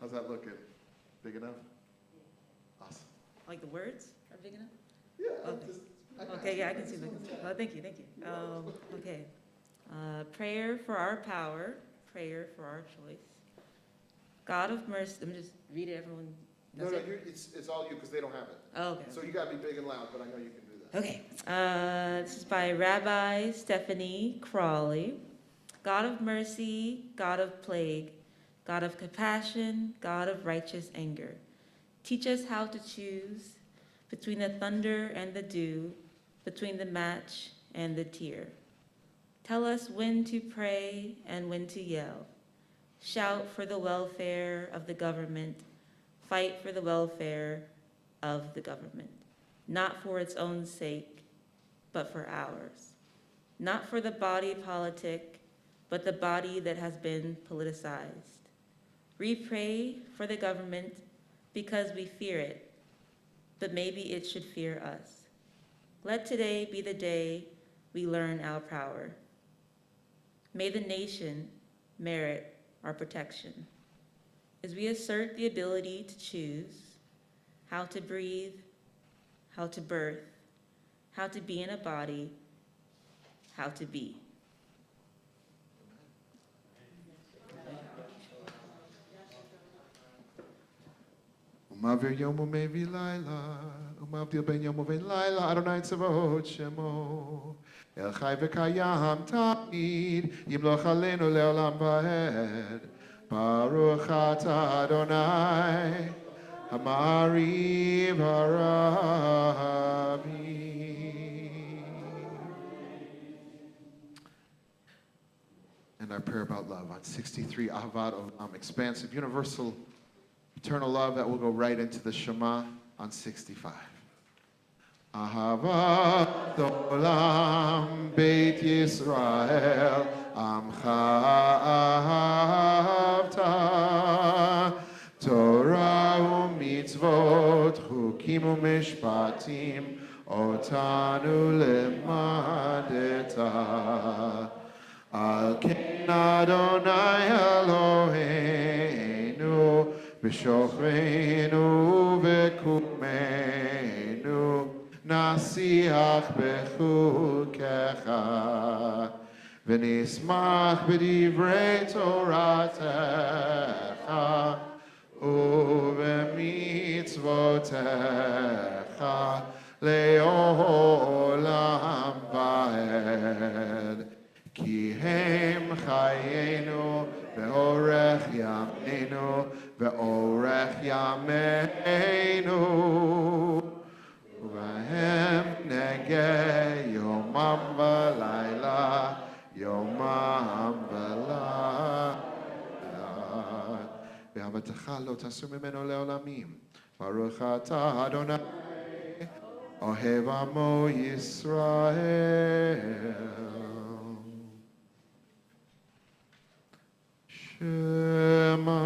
How's that looking? Big enough? Awesome. Like the words are big enough? Yeah. Okay. Okay, yeah, I can see them. Oh, thank you. Okay. Prayer for our power, prayer for our choice. God of mercy, let me just read it, everyone. No, it's all you because they don't have it. Oh, okay. So you got to be big and loud, but I know you can do that. Okay. This is by Rabbi Stephanie Crawley. God of mercy, God of plague, God of compassion, God of righteous anger. Teach us how to choose between the thunder and the dew, between the match and the tear. Tell us when to pray and when to yell. Shout for the welfare of the government. Fight for the welfare of the government. Not for its own sake, but for ours. Not for the body politic, but the body that has been politicized. We pray for the government because we fear it, but maybe it should fear us. Let today be the day we learn our power. May the nation merit our protection. As we assert the ability to choose how to breathe, how to birth, how to be in a body, how to be. Umavir yom umevi laila, umavdil ben yom uven laila, Adonai tzavot shemo. El chai v'kayam tamid, yimloch aleinu leolam va'ed. Baruch atah Adonai, hamari v'aravi. And our prayer about love on 63, Ahavat Olam, expansive, universal, eternal love that will go right into the Shema on 65. Ahavat Olam Beit Yisrael Amcha Ahavta Torah u'mitzvot Chukim u'mishpatim Otanu lemadeta Al ken Adonai Eloheinu B'shochreinu v'kumenu Nasiach b'chukecha V'nismach b'divrei Toratecha U'v'mitzvotecha Le'olam va'ed Ki hem chayenu ve'orech yameinu ve'orech yameinu U'vahem negeh yomam v'layla yomam v'layla Ve'avatecha lo tasu mimeno le'olamim Baruch atah Adonai Ohev amo Yisrael Shema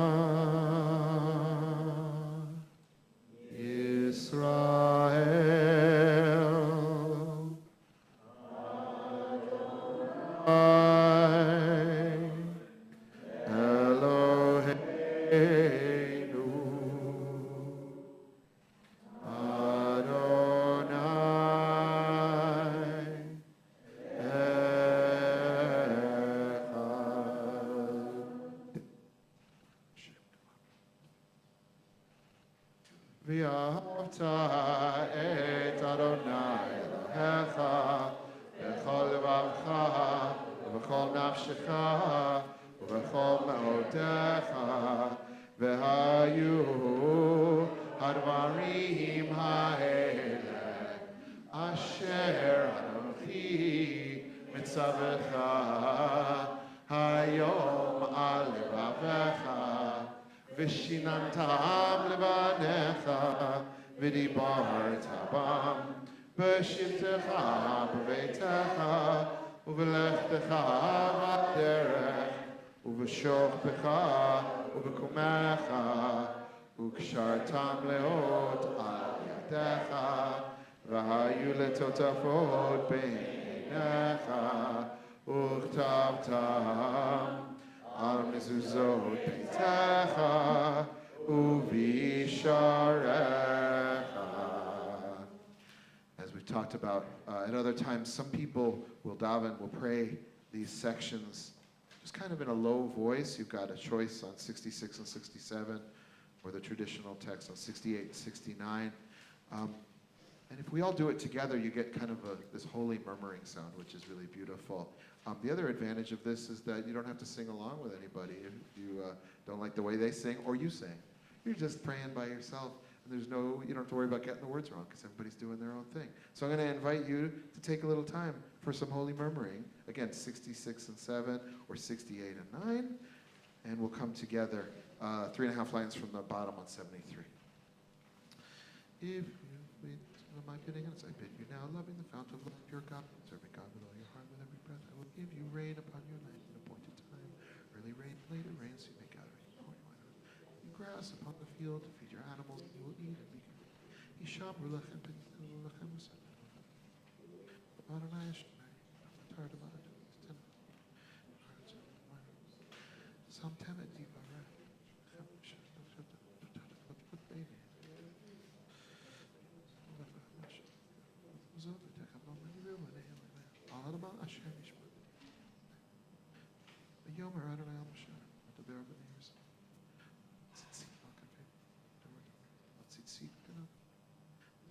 Yisrael Adonai Eloheinu Adonai V'ahavta et Adonai Elohecha b'chol levavecha u'b'chol nafshecha u'b'chol me'odecha v'hayu הדברים האלה אשר אנוכי מצווך היום על לבביך ושיננתם לבניך ודיברת בם בשבתך בביתך ובלכתך בדרך ובשוכבך ובקומך וקשרתם לאות על ידיך והיו לטוטפות בעיניך וכתבתם על מזוזות ביתך ובשעריך. As we've talked about at other times, some people will daven, will pray these sections just kind of in a low voice. You've got a choice on 66 and 67, or the traditional text on 68 and 69. And if we all do it together, you get kind of this holy murmuring sound, which is really beautiful. The other advantage of this is that you don't have to sing along with anybody if you don't like the way they sing or you sing. You're just praying by yourself, and you don't have to worry about getting the words wrong because everybody's doing their own thing. So I'm going to invite you to take a little time for some holy murmuring. Again, 66 and 7 or 68 and 9, and we'll come together 3.5 lines from the bottom on 73. If you my fitting hands, I bid you now, loving the fount of life, pure God, serving God with all your heart, with every breath, I will give you rain upon your land in appointed time. Early rain, later rain, so you may gather in your wine. You grass upon the field to feed your animals, and you will eat and be content. Yisham rulechem b'nikum rulechem u'sem. Adonai Shemai, Atar Damad, Sam Temet Yivareh, baby. Yomer Adonai al Moshe, the bear of the ears. Tzitzit al kafei, tzitzit kana.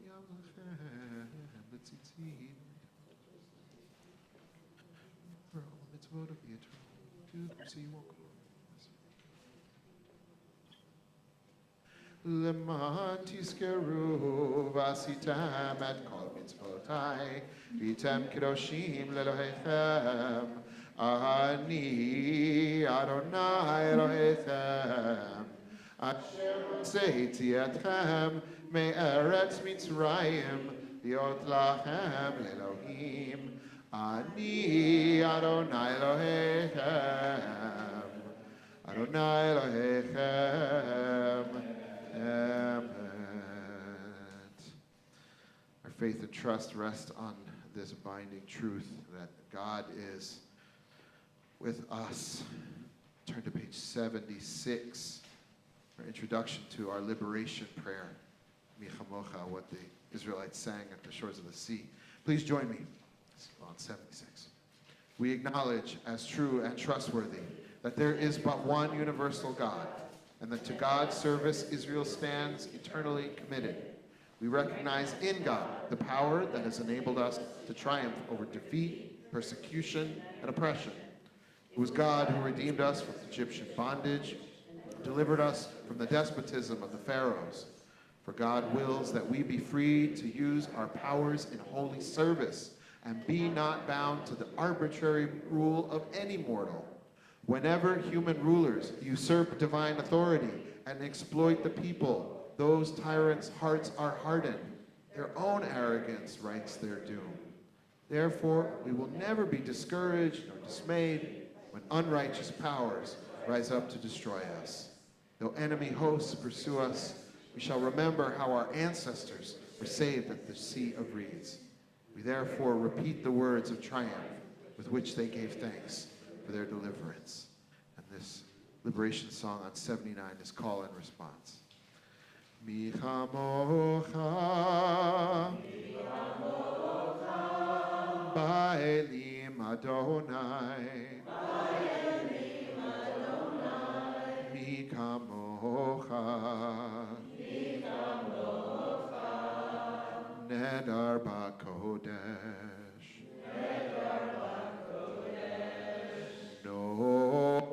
Yam lachem b'tzitzit. For all the mitzvot of the eternal, do so you won't go. Leman tizkeru v'asitem et kol mitzvotai v'yitem kedoshim lelohechem ani Adonai Elohechem asher hotzeiti etchem me'eretz Mitzrayim liot lachem leElohim ani Adonai Elohechem Adonai Elohechem. Amen. Our faith and trust rest on this binding truth that God is with us. Turn to page 76, our introduction to our liberation prayer, Michamocha, what the Israelites sang at the shores of the sea. Please join me on 76. We acknowledge as true and trustworthy that there is but one universal God, and that to God's service Israel stands eternally committed. We recognize in God the power that has enabled us to triumph over defeat, persecution, and oppression. It was God who redeemed us from Egyptian bondage, delivered us from the despotism of the pharaohs. For God wills that we be free to use our powers in holy service and be not bound to the arbitrary rule of any mortal. Whenever human rulers usurp divine authority and exploit the people, those tyrants' hearts are hardened. Their own arrogance writes their doom. Therefore, we will never be discouraged nor dismayed when unrighteous powers rise up to destroy us. Though enemy hosts pursue us, we shall remember how our ancestors were saved at the Sea of Reeds. We therefore repeat the words of triumph with which they gave thanks for their deliverance. And this liberation song on 79 is call and response. Mi chamocha ba'elim Adonai Mi chamocha Nedar ba'kodesh Nora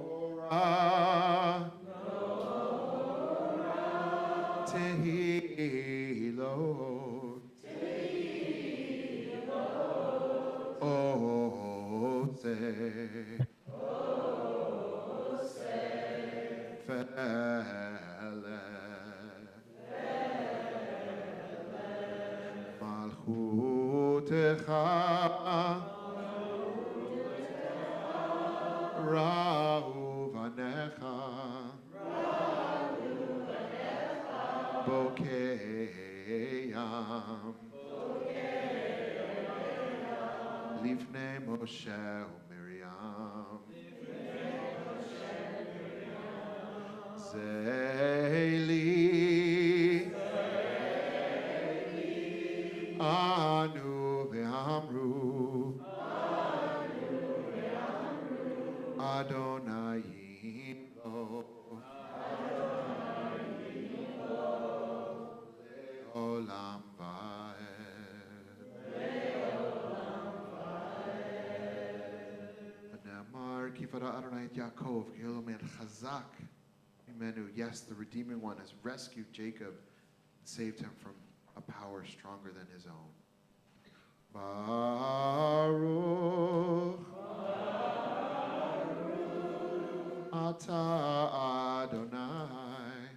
Tehi Ra'u vanecha Bokeyam Lifnei Moshe u'Miriam Zeili Anu ve'amru Adonai lo Le'olam va'ed. Anamar kifara Adonai et Yaakov Kelomen chazak Imenu. Yes, the Redeeming One has rescued Jacob and saved him from a power stronger than his own. Baruch Ata Adonai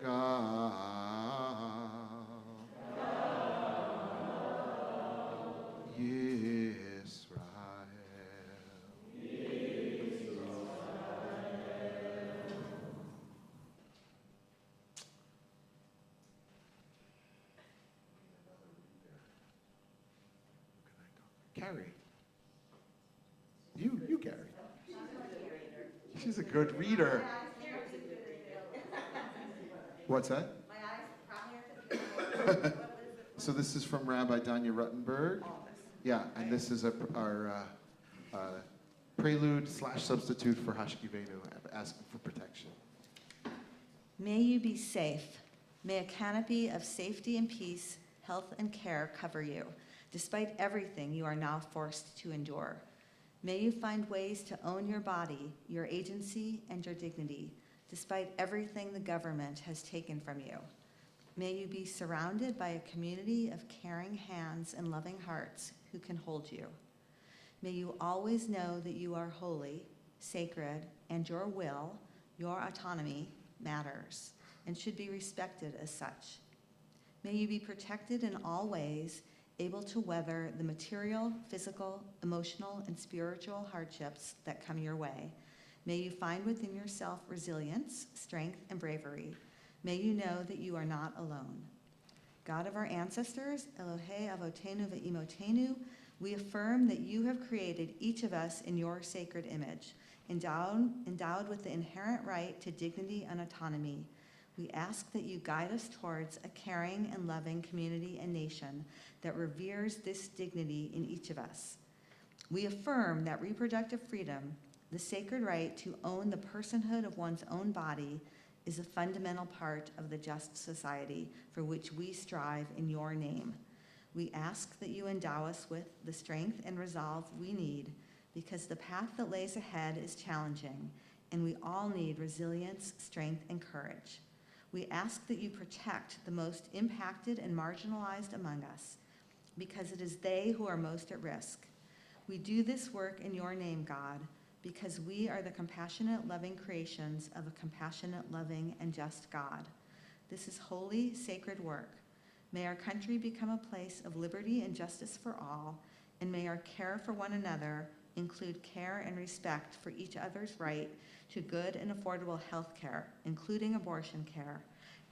Gal Yisrael. Carrie. You Carrie. She's a good reader. What's that? So this is from Rabbi Danya Ruttenberg. Yeah, and this is our prelude / substitute for Hashkivenu, asking for protection. May you be safe. May a canopy of safety and peace, health and care cover you, despite everything you are now forced to endure. May you find ways to own your body, your agency, and your dignity, despite everything the government has taken from you. May you be surrounded by a community of caring hands and loving hearts who can hold you. May you always know that you are holy, sacred, and your will, your autonomy, matters and should be respected as such. May you be protected in all ways, able to weather the material, physical, emotional, and spiritual hardships that come your way. May you find within yourself resilience, strength, and bravery. May you know that you are not alone. God of our ancestors, Elohei Avotenu ve'imotenu, we affirm that you have created each of us in your sacred image, endowed with the inherent right to dignity and autonomy. We ask that you guide us towards a caring and loving community and nation that reveres this dignity in each of us. We affirm that reproductive freedom, the sacred right to own the personhood of one's own body, is a fundamental part of the just society for which we strive in your name. We ask that you endow us with the strength and resolve we need, because the path that lays ahead is challenging, and we all need resilience, strength, and courage. We ask that you protect the most impacted and marginalized among us, because it is they who are most at risk. We do this work in your name, God, because we are the compassionate, loving creations of a compassionate, loving, and just God. This is holy, sacred work. May our country become a place of liberty and justice for all, and may our care for one another include care and respect for each other's right to good and affordable health care, including abortion care,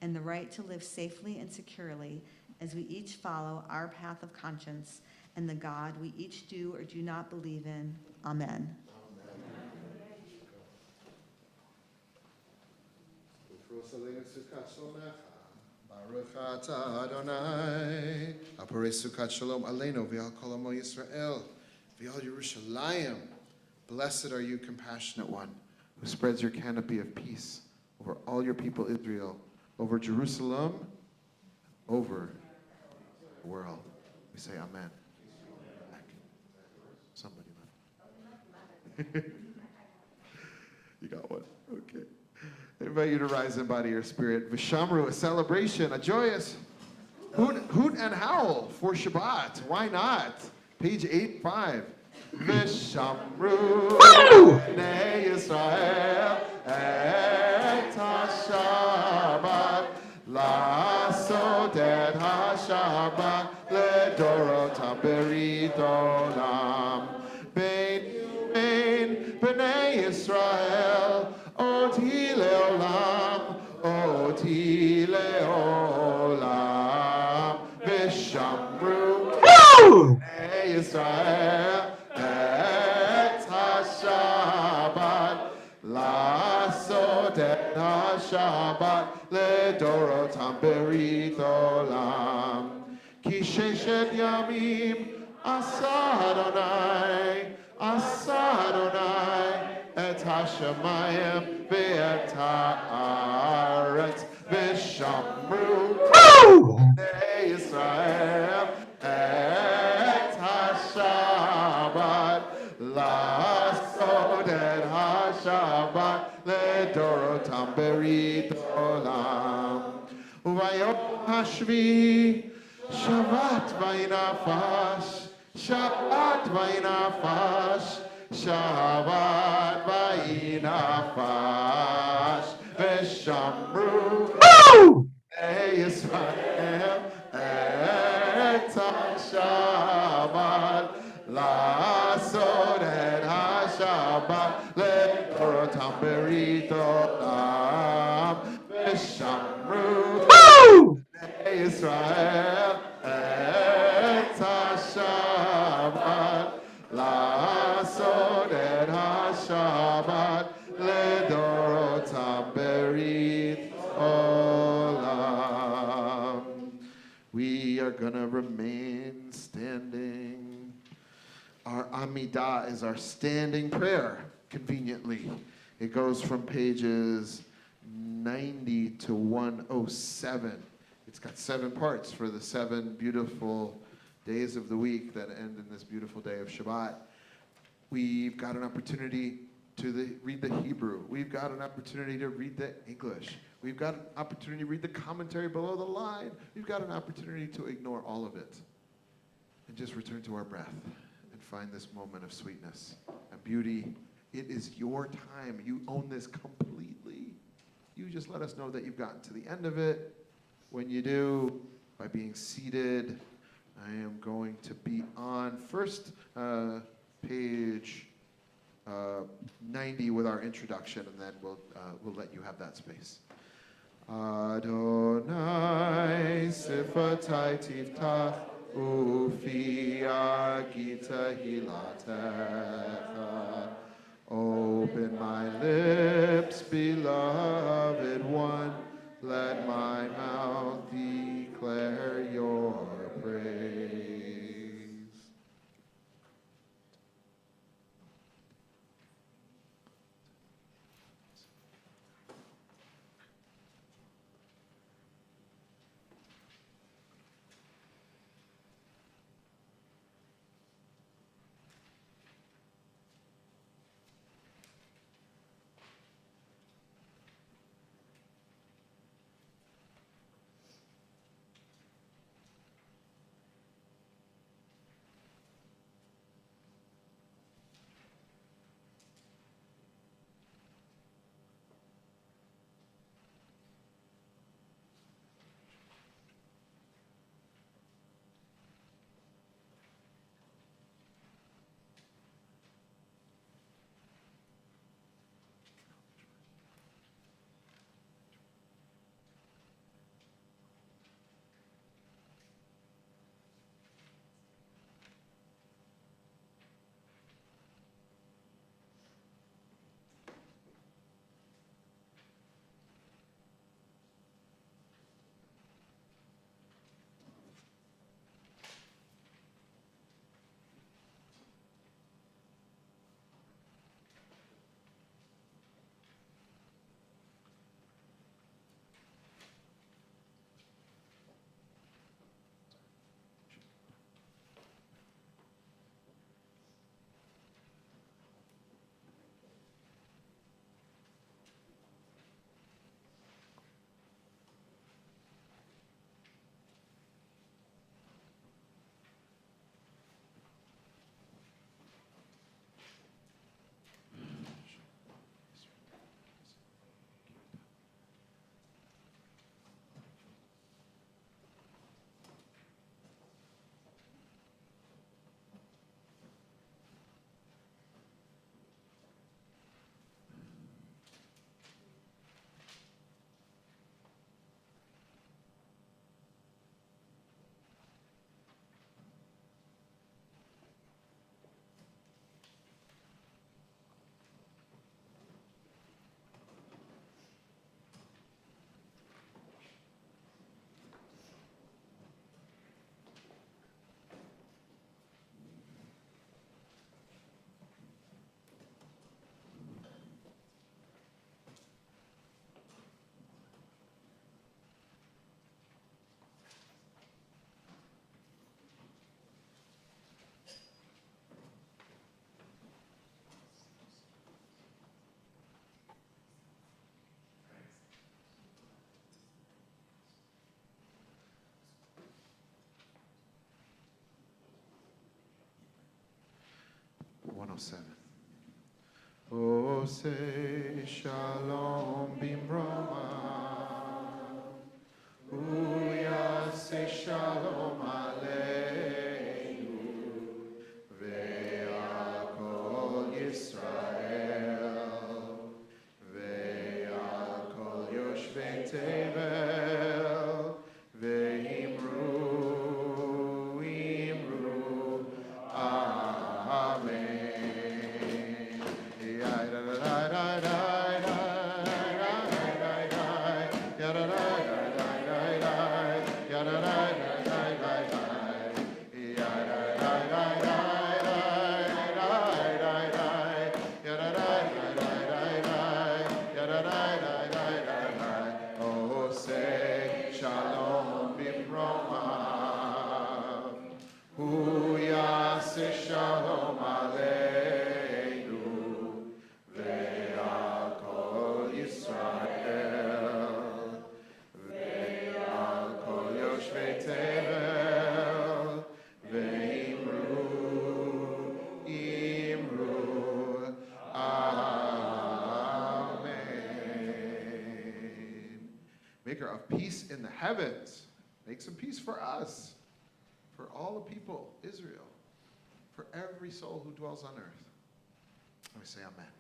and the right to live safely and securely as we each follow our path of conscience and the God we each do or do not believe in. Amen. Baruch atah Adonai, Aparei Sukkot Shalom Aleinu v'al kol amo Yisrael v'al Yerushalayim. Blessed are you, compassionate one, who spreads your canopy of peace over all your people Israel, over Jerusalem, over the world. We say amen. Somebody left. You got one? Okay. I invite you to rise and embody your spirit. Vishamru, a celebration, a joyous hoot and howl for Shabbat. Why not? Page 8-5. Vishamru, Bnei Yisrael, et HaShabbat, Lasot Lasodet HaShabbat Ledorotam Berit Olam. Bein B'nai Yisrael Oti Leolam Oti Leolam V'shamru B'nai Yisrael Et HaShabbat Lasodet HaShabbat Ledorotam Berit Olam. Ki sheshet yamim asa Adonai et hashamayim ve'et haaretz v'shamru b'nei Yisrael et hashabbat lasod et hashabbat ledorotam berit olam. Uvayom hashvi Shabbat vaynafash, Shabbat vaynafash, Shabbat vaynafash, Veshamru B'nei Yisrael et HaShabbat, Lasod et HaShabbat, Ledorotam berit olam, Veshamru B'nei Yisrael et HaShabbat, Lasod et HaShabbat, Ledorotam berit olam. We are gonna remain standing. Our Amidah is our standing prayer, conveniently. It goes from pages 90 to 107. It's got 7 parts for the 7 beautiful days of the week that end in this beautiful day of Shabbat. We've got an opportunity to read the Hebrew. We've got an opportunity to read the English. We've got an opportunity to read the commentary below the line. We've got an opportunity to ignore all of it and just return to our breath and find this moment of sweetness and beauty. It is your time. You own this completely. You just let us know that you've gotten to the end of it. When you do, by being seated, I am going to be on first page 90 with our introduction, and then we'll let you have that space. Adonai sifatai tiftach ufi agita hilatecha. Open my lips, beloved one. Let my mouth declare your praise. 7. Ose shalom bimroma, uyase shalom aleinu, ve'al kol Yisrael, ve'al kol yoshvei tevel, ve'imru, amen. Oh, say shalom bimroma. Uyase shalom aleinu, ve'al kol Yisrael, ve'al kol yoshvei tevel, ve'imru, amen. Maker of peace in the heavens, make some peace for us, for all the people, Israel, for every soul who dwells on earth. Let me say amen.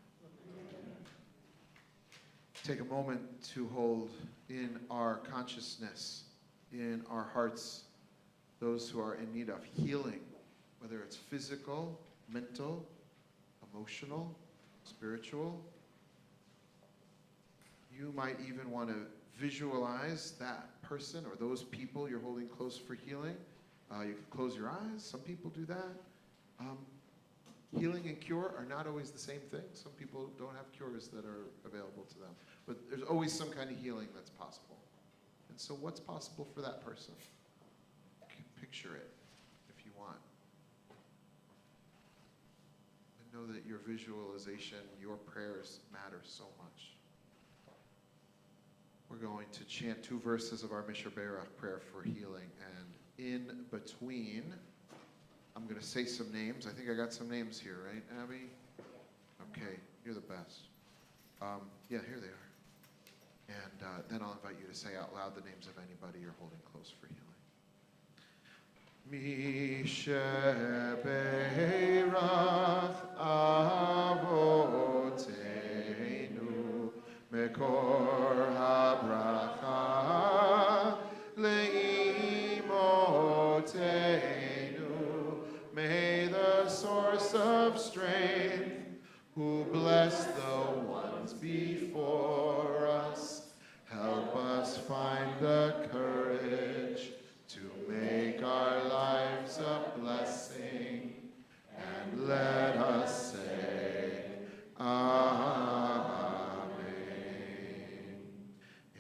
Take a moment to hold in our consciousness, in our hearts, those who are in need of healing, whether it's physical, mental, emotional, spiritual. You might even want to visualize that person or those people you're holding close for healing. You can close your eyes. Some people do that. Healing and cure are not always the same thing. Some people don't have cures that are available to them. But there's always some kind of healing that's possible. And so what's possible for that person? You can picture it if you want. And know that your visualization, your prayers matter so much. We're going to chant 2 verses of our Misher Berach prayer for healing. And in between, I'm going to say some names. I think I got some names here, right, Abby? Okay, you're the best. Yeah, here they are. And then I'll invite you to say out loud the names of anybody you're holding close for healing. Misher Berach Avoteinu Mekor HaBracha Leimotenu. May the source of strength, who bless the ones before us, help us find the courage to make our lives a blessing, and let us say, Amen.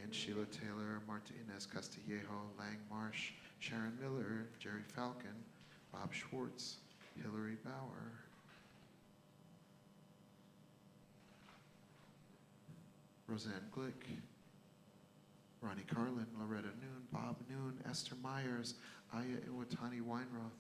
And Sheila Taylor, Martinez Castillejo, Lang Marsh, Sharon Miller, Jerry Falcon, Bob Schwartz, Hillary Bauer. Roseanne Glick, Ronnie Carlin, Loretta Noon, Bob Noon, Esther Myers, Aya Iwatani Weinroth,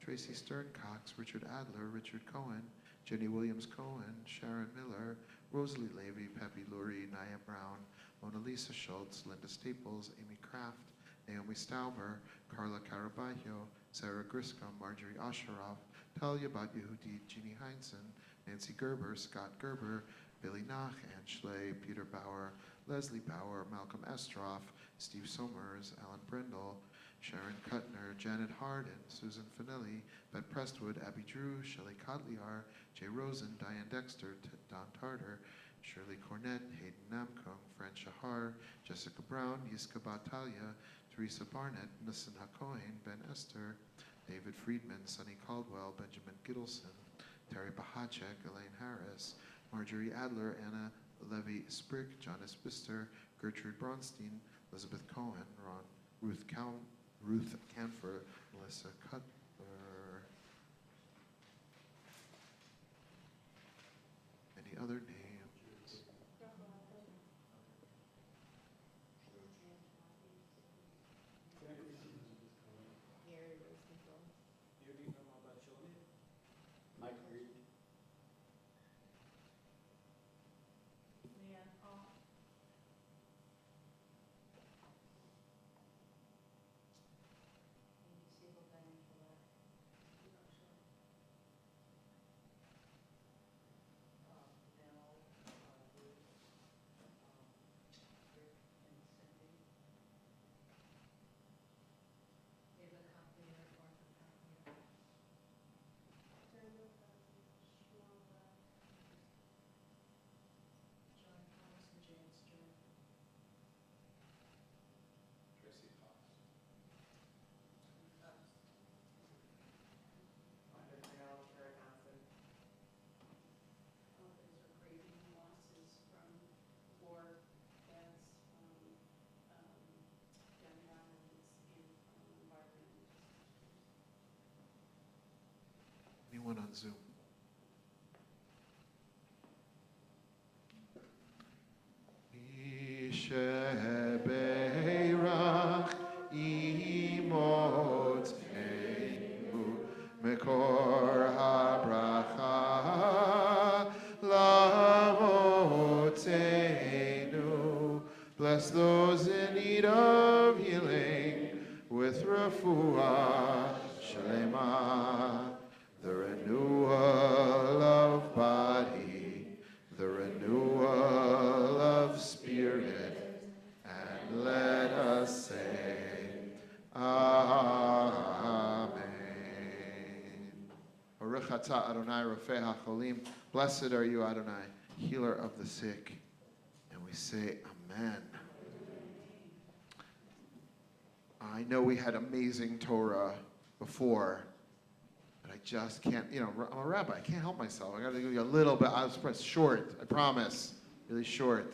Tracy Sterncox, Richard Adler, Richard Cohen, Jenny Williams Cohen, Sharon Miller, Rosalie Levy, Pepe Lurie, Naya Brown, Mona Lisa Schultz, Linda Staples, Amy Kraft, Naomi Stauber, Carla Caraballo, Sarah Griscom, Marjorie Osheroff, Talia Bat-Yehudi, Jeannie Heinzen, Nancy Gerber, Scott Gerber, Billy Nach, Ann Schley, Peter Bauer, Leslie Bauer, Malcolm Estroff, Steve Somers, Alan Brindle, Sharon Kuttner, Janet Hardin, Susan Finelli, Beth Prestwood, Abby Drew, Shelley Kotliar, Jay Rosen, Diane Dexter, Don Tarter, Shirley Cornett, Hayden Namkung, Fran Shahar, Jessica Brown, Yiska Batalia, Teresa Barnett, Nissan Hakohen, Ben Esther, David Friedman, Sonny Caldwell, Benjamin Gittleson, Terry Bahacek, Elaine Harris, Marjorie Adler, Anna Levy Sprick, John Bister, Gertrude Bronstein, Elizabeth Cohen, Ruth Canfor, Melissa Cutler. Any other names? Zoom. Shebeirach imotenu mekor habracha lavotenu. Bless those in need of healing with refuah shlema, the renewal of body, the renewal of spirit, and let us say, Amen. Baruch atah Adonai Rofei HaCholim. Blessed are you, Adonai, healer of the sick. And we say, Amen. I know we had amazing Torah before, but I just can't, I'm a rabbi, I can't help myself. I gotta give you a little bit, I was short, I promise, really short.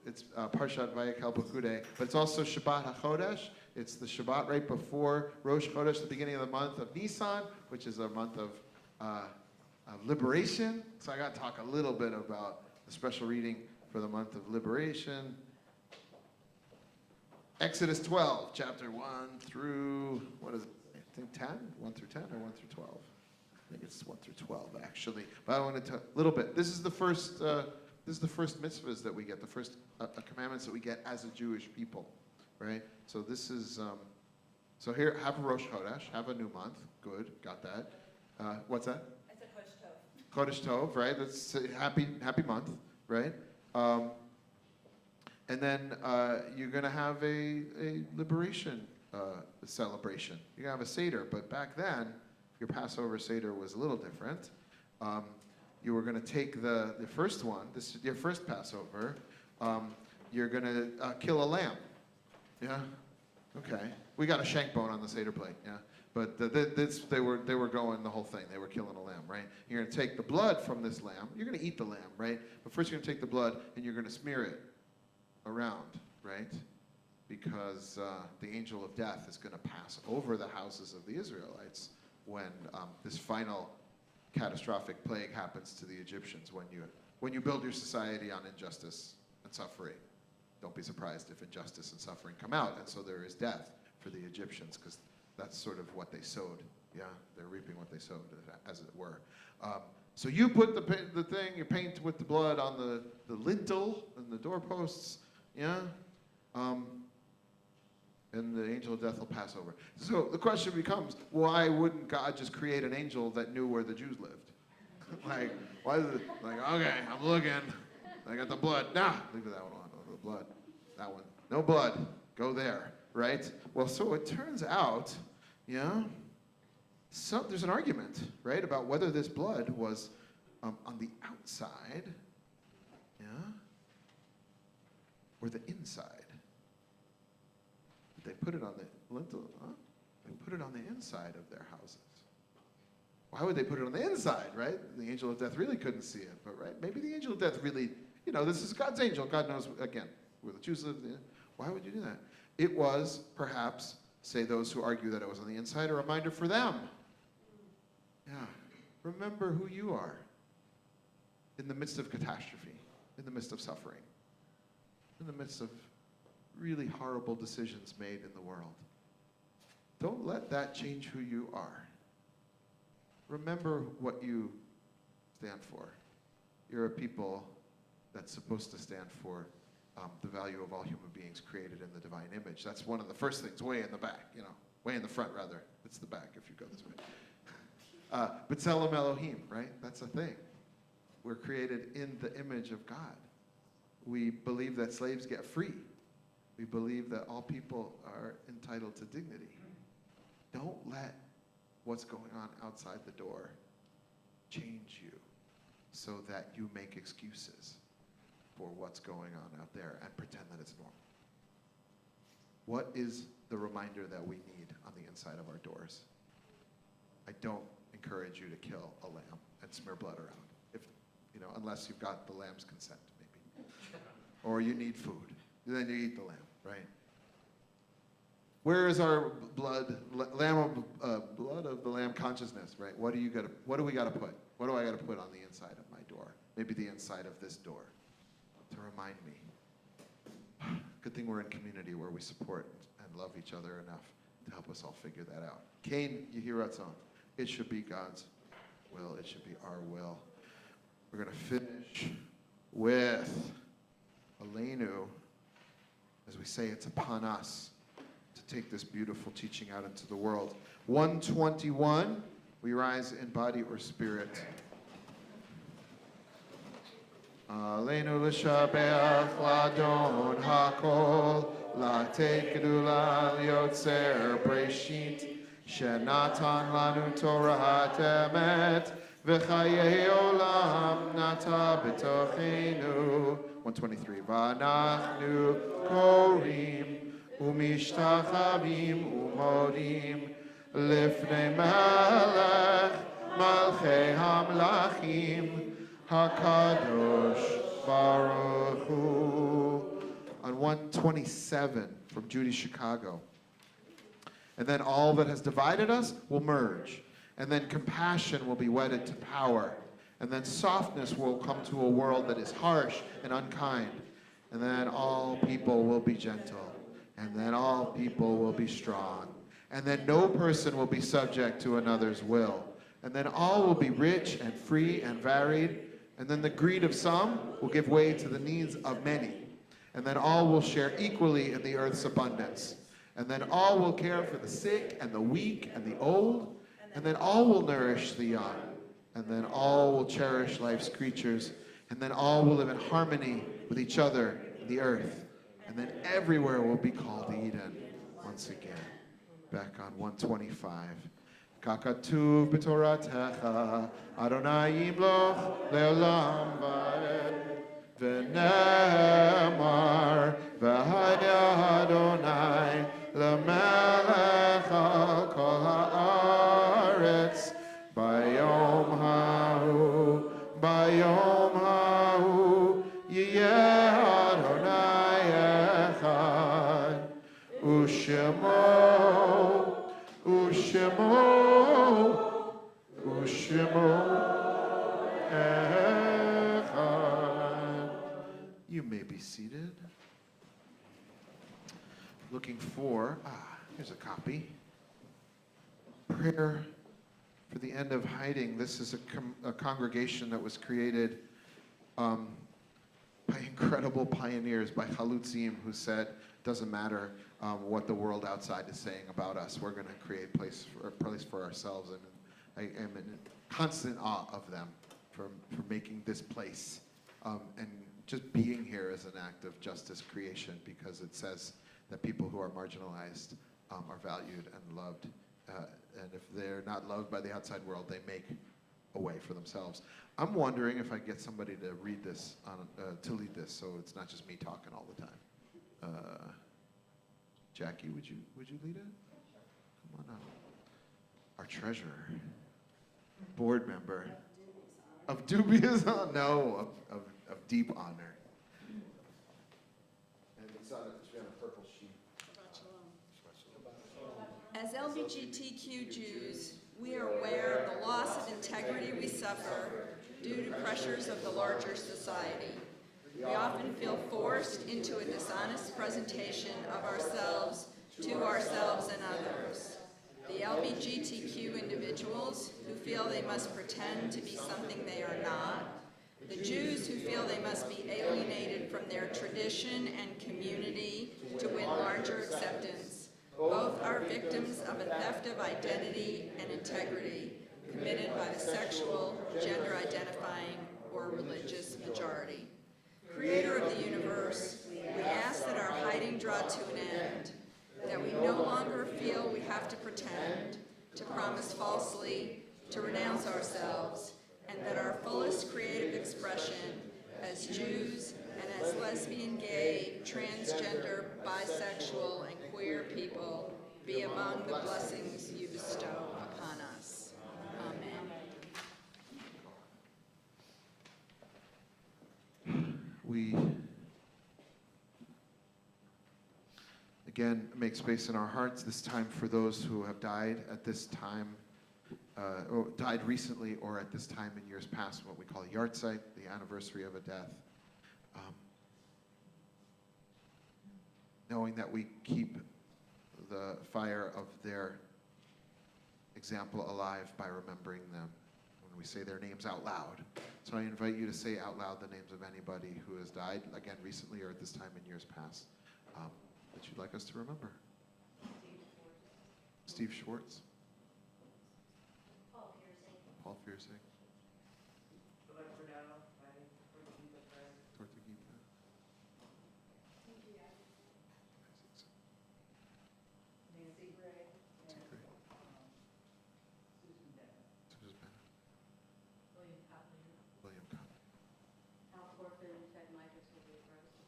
It's Parshat Vayekel Pekudei, but it's also Shabbat HaChodesh. It's the Shabbat right before Rosh Chodesh, the beginning of the month of Nisan, which is a month of liberation. So I got to talk a little bit about the special reading for the month of liberation. Exodus 12, chapter 1 through, what is it? I think 10? 1 through 10 or 1 through 12? I think it's 1 through 12, actually. But I want to talk a little bit. This is the first mitzvahs that we get, the first commandments that we get as a Jewish people, right? So this is, so here, have a Rosh Chodesh, have a new month. Good, got that. What's that? I said Chodesh Tov. Chodesh Tov, right? That's a happy month, right? And then you're going to have a liberation celebration. You're going to have a Seder, but back then, your Passover Seder was a little different. You were going to take the first one, this is your first Passover, you're going to kill a lamb. Yeah? Okay. We got a shank bone on the Seder plate, yeah? But they were going the whole thing. They were killing a lamb, right? You're going to take the blood from this lamb. You're going to eat the lamb, right? But first you're going to take the blood and you're going to smear it around, right? Because the angel of death is going to pass over the houses of the Israelites when this final catastrophic plague happens to the Egyptians. When you build your society on injustice and suffering, don't be surprised if injustice and suffering come out, and so there is death for the Egyptians, because that's sort of what they sowed. Yeah, they're reaping what they sowed, as it were. So you put the thing, you paint with the blood on the lintel and the doorposts, yeah? And the angel of death will pass over. So the question becomes, why wouldn't God just create an angel that knew where the Jews lived? Like, why is it, like, okay, I'm looking, I got the blood, leave that one on, the blood, that one, no blood, go there, right? Well, so it turns out, there's an argument, right, about whether this blood was on the outside, or the inside. They put it on the lintel, They put it on the inside of their houses. Why would they put it on the inside, right? The angel of death really couldn't see it, but right, maybe the angel of death really, this is God's angel. God knows, again, where the Jews live. Why would you do that? It was, perhaps, say those who argue that it was on the inside, a reminder for them. Yeah, remember who you are in the midst of catastrophe, in the midst of suffering, in the midst of really horrible decisions made in the world. Don't let that change who you are. Remember what you stand for. You're a people that's supposed to stand for the value of all human beings created in the divine image. That's one of the first things, way in the back, way in the front, rather. It's the back if you go this way. B'Tselem Elohim, right? That's a thing. We're created in the image of God. We believe that slaves get free. We believe that all people are entitled to dignity. Don't let what's going on outside the door change you so that you make excuses for what's going on out there and pretend that it's normal. What is the reminder that we need on the inside of our doors? I don't encourage you to kill a lamb and smear blood around, unless you've got the lamb's consent, maybe. Or you need food. Then you eat the lamb, right? Where is our blood of the Lamb consciousness, right? What do we got to put? What do I got to put on the inside of my door? Maybe the inside of this door to remind me. Good thing we're in community where we support and love each other enough to help us all figure that out. Cain, you hear that song? It should be God's will. It should be our will. We're going to finish with Aleinu, as we say, it's upon us to take this beautiful teaching out into the world. 121, we rise in body or spirit. Aleinu l'shabeach l'adon hakol, la'tei kedula liotzer breshit, shenatan lanu torah temet, v'chayei olam nata b'tochenu. 123, v'anachnu korim, umishtachavim umodim, lifnei melech malchei hamlachim, HaKadosh Baruch Hu. On 127 from Judy, Chicago. And then all that has divided us will merge. And then compassion will be wedded to power. And then softness will come to a world that is harsh and unkind. And then all people will be gentle. And then all people will be strong. And then no person will be subject to another's will. And then all will be rich and free and varied. And then the greed of some will give way to the needs of many. And then all will share equally in the earth's abundance. And then all will care for the sick and the weak and the old. And then all will nourish the young. And then all will cherish life's creatures. And then all will live in harmony with each other in the earth. And then everywhere will be called Eden once again. Back on 125. Kakatuv b'toratecha, Adonai yimloch le'olam va'ed, v'nemar, v'haya Adonai le'melech al kol ha'aretz, bayom ha'u, yiyeh Adonai echad, u'shemo echad. You may be seated. Looking for, here's a copy. Prayer for the end of hiding. This is a congregation that was created by incredible pioneers, by Chalutzim, who said, doesn't matter what the world outside is saying about us. We're going to create a place for ourselves. And I am in constant awe of them for making this place. And just being here is an act of justice creation, because it says that people who are marginalized are valued and loved. And if they're not loved by the outside world, they make a way for themselves. I'm wondering if I get somebody to read this, to lead this, so it's not just me talking all the time. Jackie, would you lead it? Come on up. Our treasurer, board member of dubious honor, no, of deep honor. And we saw that we have a purple sheet. As LGBTQ Jews, we are aware of the loss of integrity we suffer due to pressures of the larger society. We often feel forced into a dishonest presentation of ourselves to ourselves and others. The LGBTQ individuals who feel they must pretend to be something they are not. The Jews who feel they must be alienated from their tradition and community to win larger acceptance. Both are victims of a theft of identity and integrity committed by the sexual, gender-identifying, or religious majority. Creator of the universe, we ask that our hiding draw to an end, that we no longer feel we have to pretend, to promise falsely, to renounce ourselves, and that our fullest creative expression as Jews and as lesbian, gay, transgender, bisexual, and queer people be among the blessings you bestow upon us. Amen. We Again, make space in our hearts this time for those who have died at this time, or died recently or at this time in years past, what we call a yahrzeit, the anniversary of a death. Knowing that we keep the fire of their example alive by remembering them when we say their names out loud. So I invite you to say out loud the names of anybody who has died, again, recently or at this time in years past, that you'd like us to remember. Steve Schwartz. Paul Fiersing. Tortuguita. Nancy Gray. Susan Bennett. William Copley. William Copley. Al Corfin, Ted Michaels, Sylvia Gross.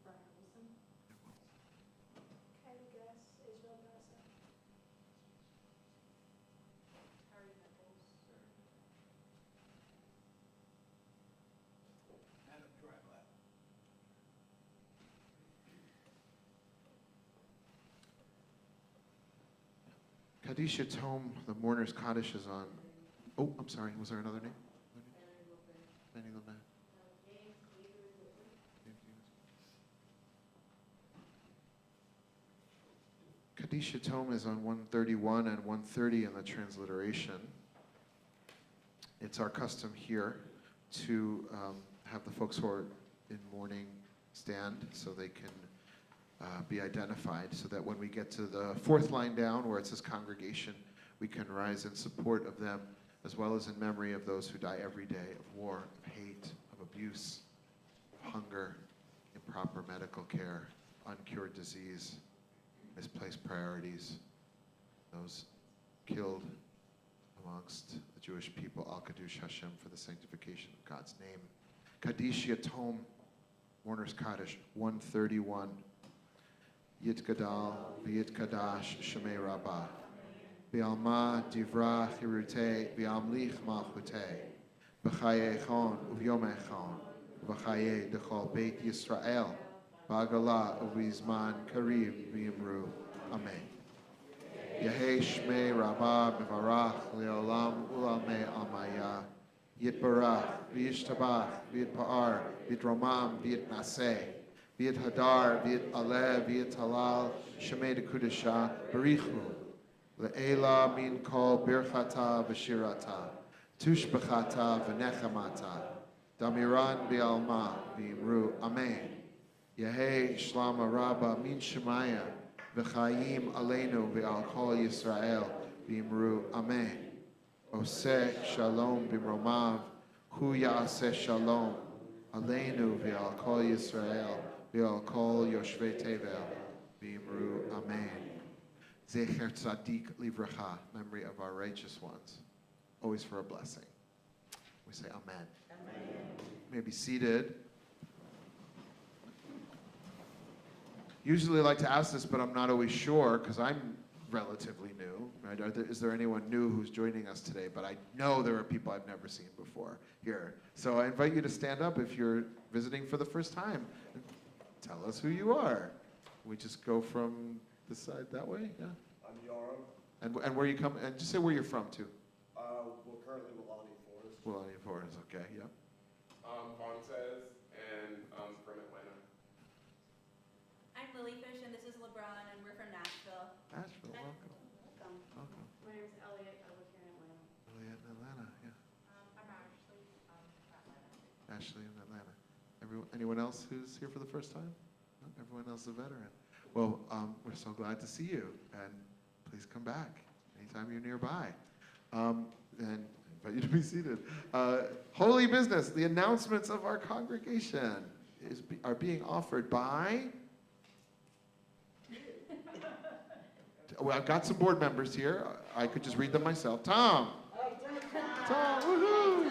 Brian Wilson. Kylie Guess, Israel Garza. Harry Nichols. Adam Dryblad. Kadisha Tome, the Mourner's Kaddish is on. Oh, I'm sorry. Was there another name? Fanny LeBan. Kadisha Tome is on 131 and 130 in the transliteration. It's our custom here to have the folks who are in mourning stand so they can be identified, so that when we get to the fourth line down where it says congregation, we can rise in support of them, as well as in memory of those who die every day of war, of hate, of abuse, of hunger, improper medical care, uncured disease, misplaced priorities, those killed amongst the Jewish people. Al Kadush Hashem, for the sanctification of God's name. Kaddish Yatom, Mourner's Kaddish, 131. Yitgadal v'yitkadash Shemei Rabbah. B'alma divra chirute b'amlich malchute. B'chaye echon uvyom echon. B'chaye dechol Beit Yisrael. B'agala uvizman kariv v'yimru. Amen. Yehei Shmei Rabbah b'varach le'olam ulalmei amaya. Yitbarach v'yishtabach v'yitpa'ar v'yitromam v'yitnaseh. V'yit hadar, v'yit aleh, v'yit halal, shemei dekudesha, barichu, le'ela min kol birchata v'shirata, tushbechata v'nechamata, damiran v'alma v'imru, amen. Yehei shlama rabba min shemaya, v'chayim aleinu v'al kol Yisrael, v'imru, amen. Oseh shalom b'mromav, hu ya'aseh shalom, aleinu v'al kol Yisrael, v'al kol yoshvei tevel, v'imru, amen. Zecher tzadik livracha, memory of our righteous ones, always for a blessing. We say amen. Amen. You may be seated. Usually I like to ask this, but I'm not always sure because I'm relatively new. Right? Is there anyone new who's joining us today? But I know there are people I've never seen before here. So I invite you to stand up if you're visiting for the first time. Tell us who you are. We just go from this side that way? Yeah. I'm Yoram. And where you come, and just say where you're from too. Well, currently Willani Forest. Willani Forest, okay, yeah. Fontes, and I'm from Atlanta. I'm Lily Fish, and this is LeBron, and we're from Nashville. Nashville, welcome. Welcome. Welcome. My name is Elliot. I live here in Atlanta. Elliot in Atlanta, yeah. I'm Ashley. I'm from Atlanta. Ashley in Atlanta. Anyone else who's here for the first time? No, everyone else is a veteran. Well, we're so glad to see you, and please come back anytime you're nearby. And I invite you to be seated. Holy business, the announcements of our congregation are being offered by... Well, I've got some board members here. I could just read them myself. Tom. Tom, woohoo!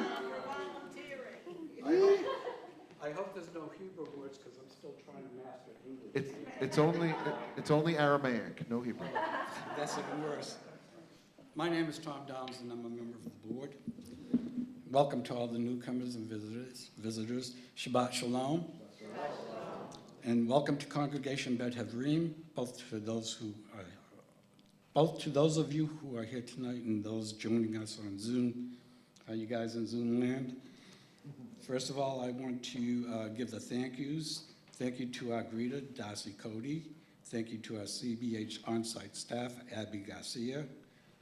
I hope there's no Hebrew words because I'm still trying to master English. It's only Aramaic, no Hebrew. That's even worse. My name is Tom Downs, and I'm a member of the board. welcome to all the newcomers and visitors. Shabbat Shalom. And welcome to Congregation Bet Havrim, both to those of you who are here tonight and those joining us on Zoom. How you guys in Zoom land? First of all, I want to give the thank yous. Thank you to our greeter, Darcy Cody. Thank you to our CBH on-site staff, Abby Garcia.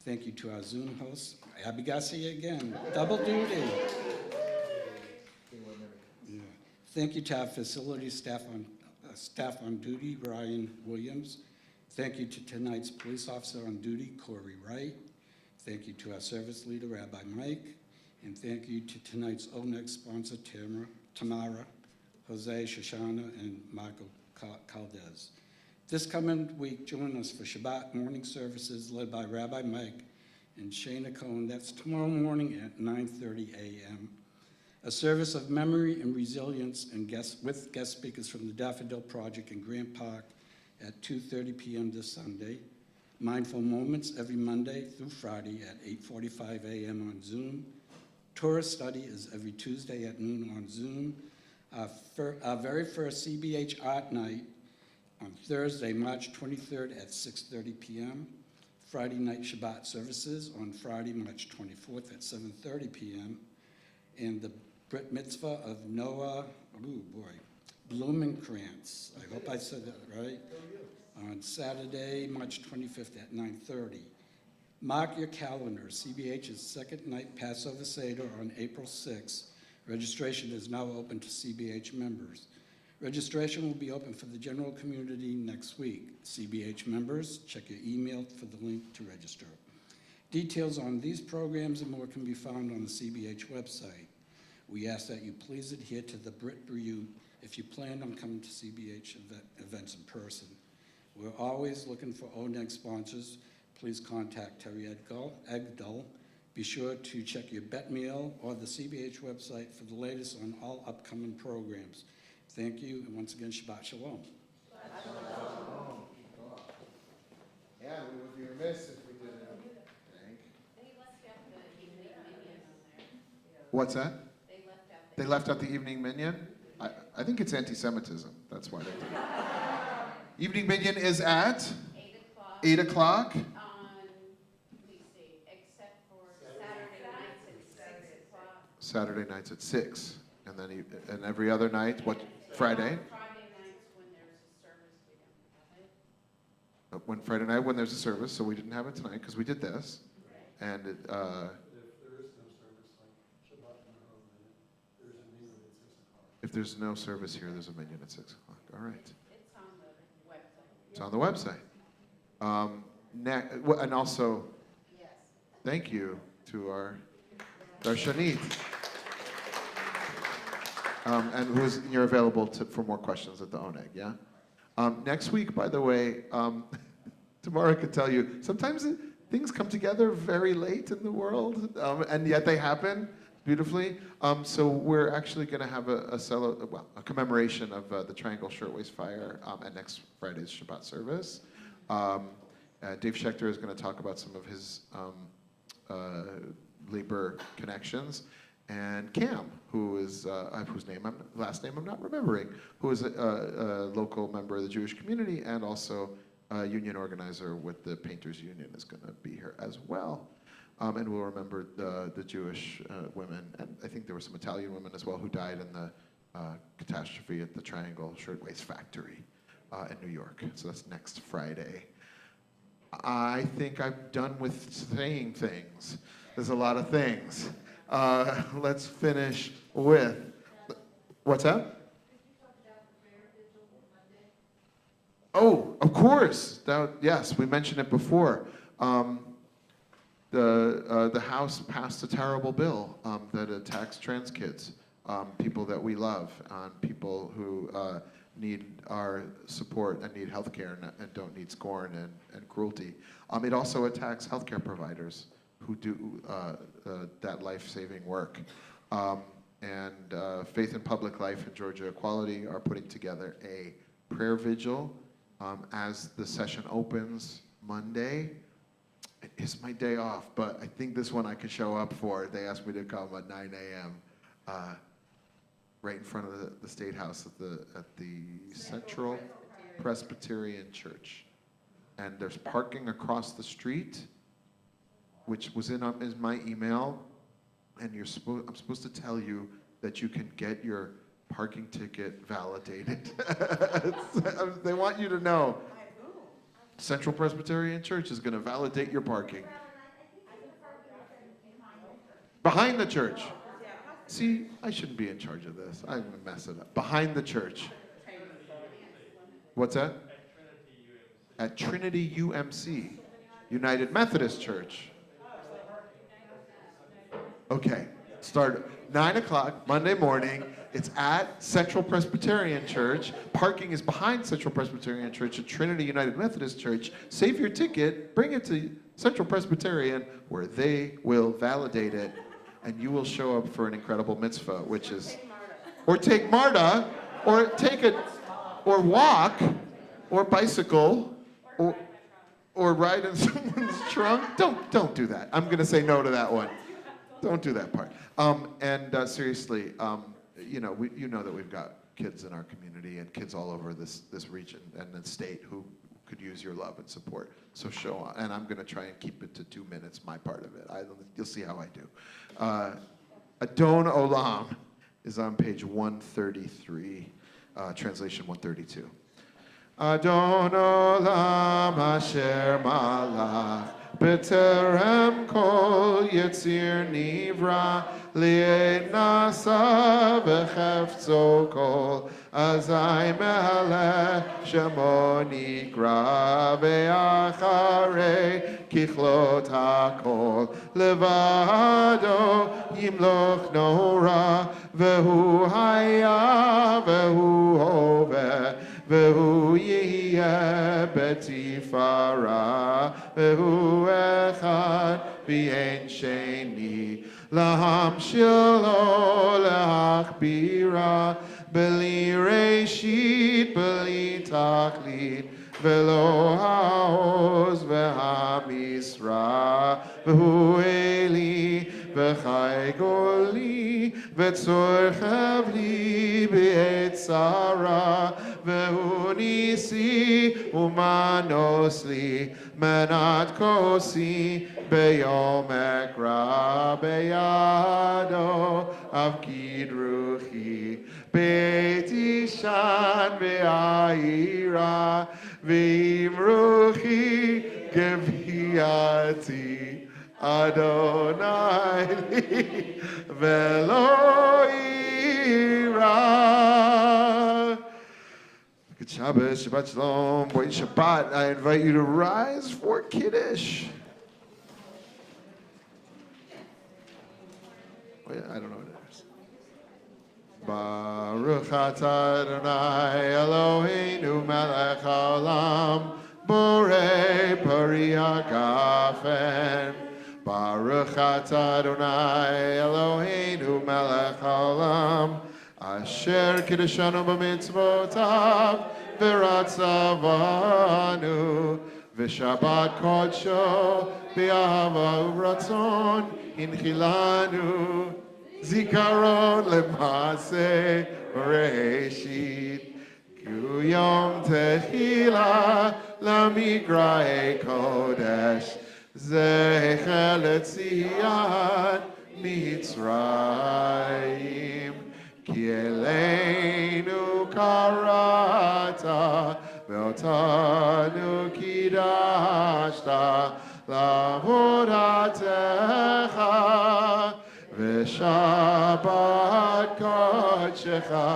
Thank you to our Zoom host, Abby Garcia again, double duty. Yeah. Thank you to our facility staff on duty, Ryan Williams. Thank you to tonight's police officer on duty, Corey Wright. Thank you to our service leader, Rabbi Mike. And thank you to tonight's ONEX sponsor, Tamara, Jose, Shoshana, and Michael Caldez. This coming week, join us for Shabbat morning services led by Rabbi Mike and Shana Cohen. That's tomorrow morning at 9:30 a.m. A service of memory and resilience and with guest speakers from the Daffodil Project in Grant Park at 2:30 p.m. this Sunday. Mindful moments every Monday through Friday at 8:45 a.m. on Zoom. Torah study is every Tuesday at noon on Zoom. Our very first CBH Art Night on Thursday, March 23rd at 6:30 p.m. Friday night Shabbat services on Friday, March 24th at 7:30 p.m. And the Brit Mitzvah of Noah, Blumenkrantz, I hope I said that right, on Saturday, March 25th at 9:30. Mark your calendars. CBH's second night Passover Seder on April 6th. Registration is now open to CBH members. Registration will be open for the general community next week. CBH members, check your email for the link to register. Details on these programs and more can be found on the CBH website. We ask that you please adhere to the Brit Briute if you plan on coming to CBH events in person. We're always looking for ONEG sponsors. Please contact Terry Egdahl. Be sure to check your bet meal or the CBH website for the latest on all upcoming programs. Thank you, and once again, Shabbat Shalom. Shabbat Shalom. Yeah, we would be remiss if we didn't thank. They left out the evening minion on there. What's that? They left out They left out the evening minyan? I think it's anti-Semitism. That's why they did it. Evening minyan is at 8 o'clock. let me see, except for Saturday nights at 6 o'clock. Saturday nights at 6. And then and every other night, what, Friday? Friday nights when there's a service, we don't have it. When Friday night when there's a service, so we didn't have it tonight because we did this. And If there is no service, like Shabbat and there's a minyan at 6 o'clock. if there's no service here, there's a minyan at 6 o'clock. All right. It's on the website. It's on the website. And also, Yes. thank you to our Darshanit. And you're available for more questions at the ONEG, yeah? Next week, by the way, Tamara could tell you, sometimes things come together very late in the world, and yet they happen beautifully. So we're actually going to have a commemoration of the Triangle Shirtwaist Fire at next Friday's Shabbat service. Dave Schechter is going to talk about some of his labor connections. And Cam, who is last name I'm not remembering, who is a local member of the Jewish community and also a union organizer with the Painters Union, is going to be here as well. And we'll remember the Jewish women, and I think there were some Italian women as well who died in the catastrophe at the Triangle Shirtwaist Factory in New York. So that's next Friday. I think I'm done with saying things. There's a lot of things. Let's finish with, what's that? Oh, of course. Yes, we mentioned it before. The House passed a terrible bill that attacks trans kids, people that we love, people who need our support and need health care and don't need scorn and cruelty. It also attacks healthcare providers who do that life-saving work. Faith in Public Life and Georgia Equality are putting together a prayer vigil as the session opens Monday. It's my day off, but I think this one I could show up for. They asked me to come at 9 a.m. Right in front of the State House at the Central Presbyterian Church. And there's parking across the street, which was in my email. And I'm supposed to tell you that you can get your parking ticket validated. They want you to know. Central Presbyterian Church is going to validate your parking. Behind the church. See, I shouldn't be in charge of this. I'm going to mess it up. Behind the church. What's that? At Trinity UMC, United Methodist Church. Okay, start 9 o'clock Monday morning. It's at Central Presbyterian Church. Parking is behind Central Presbyterian Church at Trinity United Methodist Church. Save your ticket, bring it to Central Presbyterian, where they will validate it, and you will show up for an incredible mitzvah, which is, or take MARTA, or take it, or walk, or bicycle, or ride in someone's trunk. Don't do that. I'm gonna say no to that one. Don't do that part. Seriously, you know that we've got kids in our community and kids all over this region and the state who could use your love and support. So show on, and I'm gonna try and keep it to 2 minutes, my part of it. You'll see how I do. Adon Olam is on page 133, translation 132. Adon Olam Asher Malach B'terem Kol Yetzir Nivra Li'ed Nasa V'chefzo Kol Azai Melech Shemo Nikra Ve'acharei Kichlot HaKol Levado Yimloch Nora Ve'hu Haya Ve'hu Hoveh Ve'hu Yeh Betifara Ve'hu Echad V'yein Sheni Laham Shilo Le'achbira Beli Reshit Beli Tachlit Ve'lo Ha'oz Ve'ha'misra Ve'hu Eli Ve'chai Goli Ve'tzor Chavli Be'et Sarah Ve'hu Nisi Umanos Li Menat Kosi Be'yom Ekra Be'yado Avkid Ruchi Be'ti Shan Ve'ayira Ve'im Ruchi Geviati Adonai Ve'lo ira. Good Shabbos, Shabbat Shalom, Boy Shabbat. I invite you to rise for Kiddush. Oh yeah, I don't know what it is. Baruch atah Adonai Eloheinu melech haolam borei pari hagafen. Baruch atah Adonai Eloheinu melech haolam asher kiddushanu b'mitzvotav v'ratzavanu v'shabbat kodsho b'ahava u'ratzon inchilanu zikaron lemase reshit ku yom tehila lamigrae kodesh zecher letziat mitzrayim ki eleinu karata ve'otanu kidashta lavodatecha v'shabbat kodshecha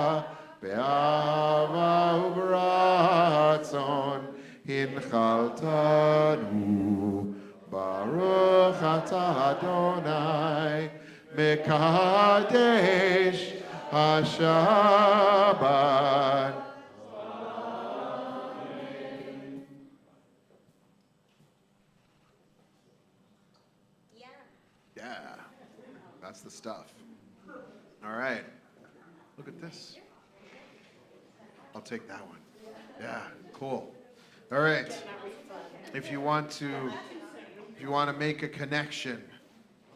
be'ava u'b'ratzon hinchaltanu baruch atah Adonai mekadesh haShabbat. Yeah, that's the stuff. All right, look at this. I'll take that one. Yeah, cool. All right, if you want to If you want to make a connection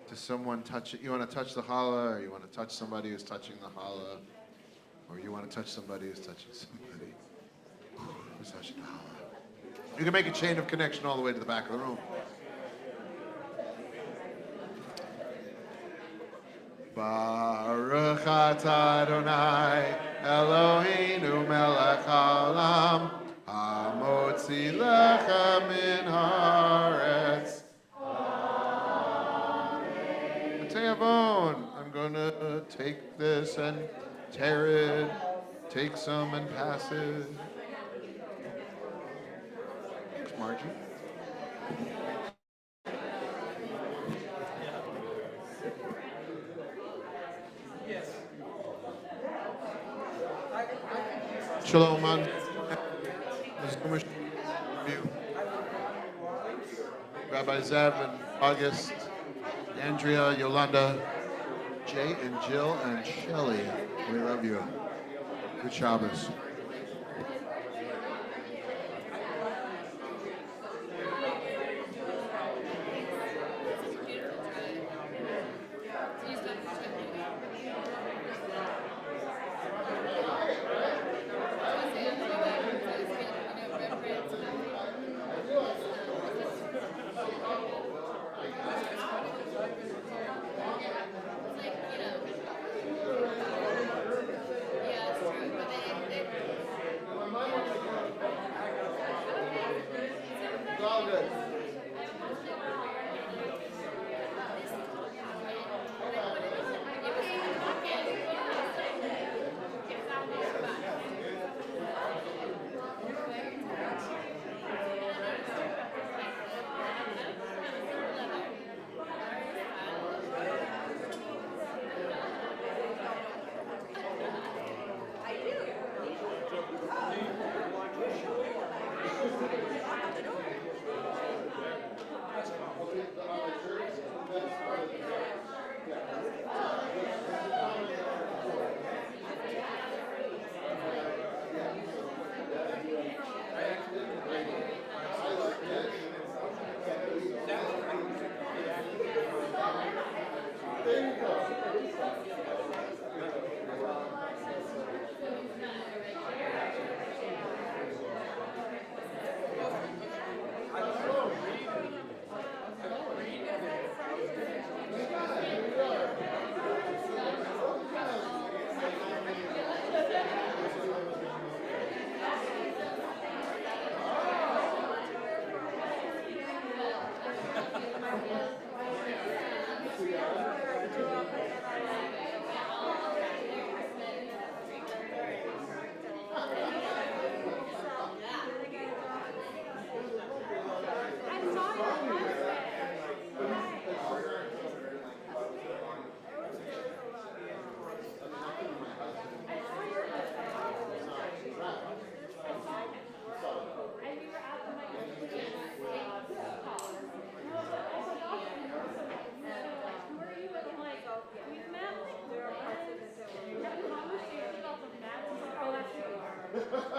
to someone, touch it. You want to touch the challah, or you want to touch somebody who's touching the challah, or you want to touch somebody who's touching somebody who's touching the challah. You can make a chain of connection all the way to the back of the room. Baruch atah Adonai Eloheinu melech haolam hamotzi lecha min haaretz. I'm going to take this and tear it, take some and pass it. Thanks, Margie. Shalom, man. Rabbi Zev and August, Andrea, Yolanda, Jay and Jill and Shelley. We love you. Good Shabbos. Oh, that's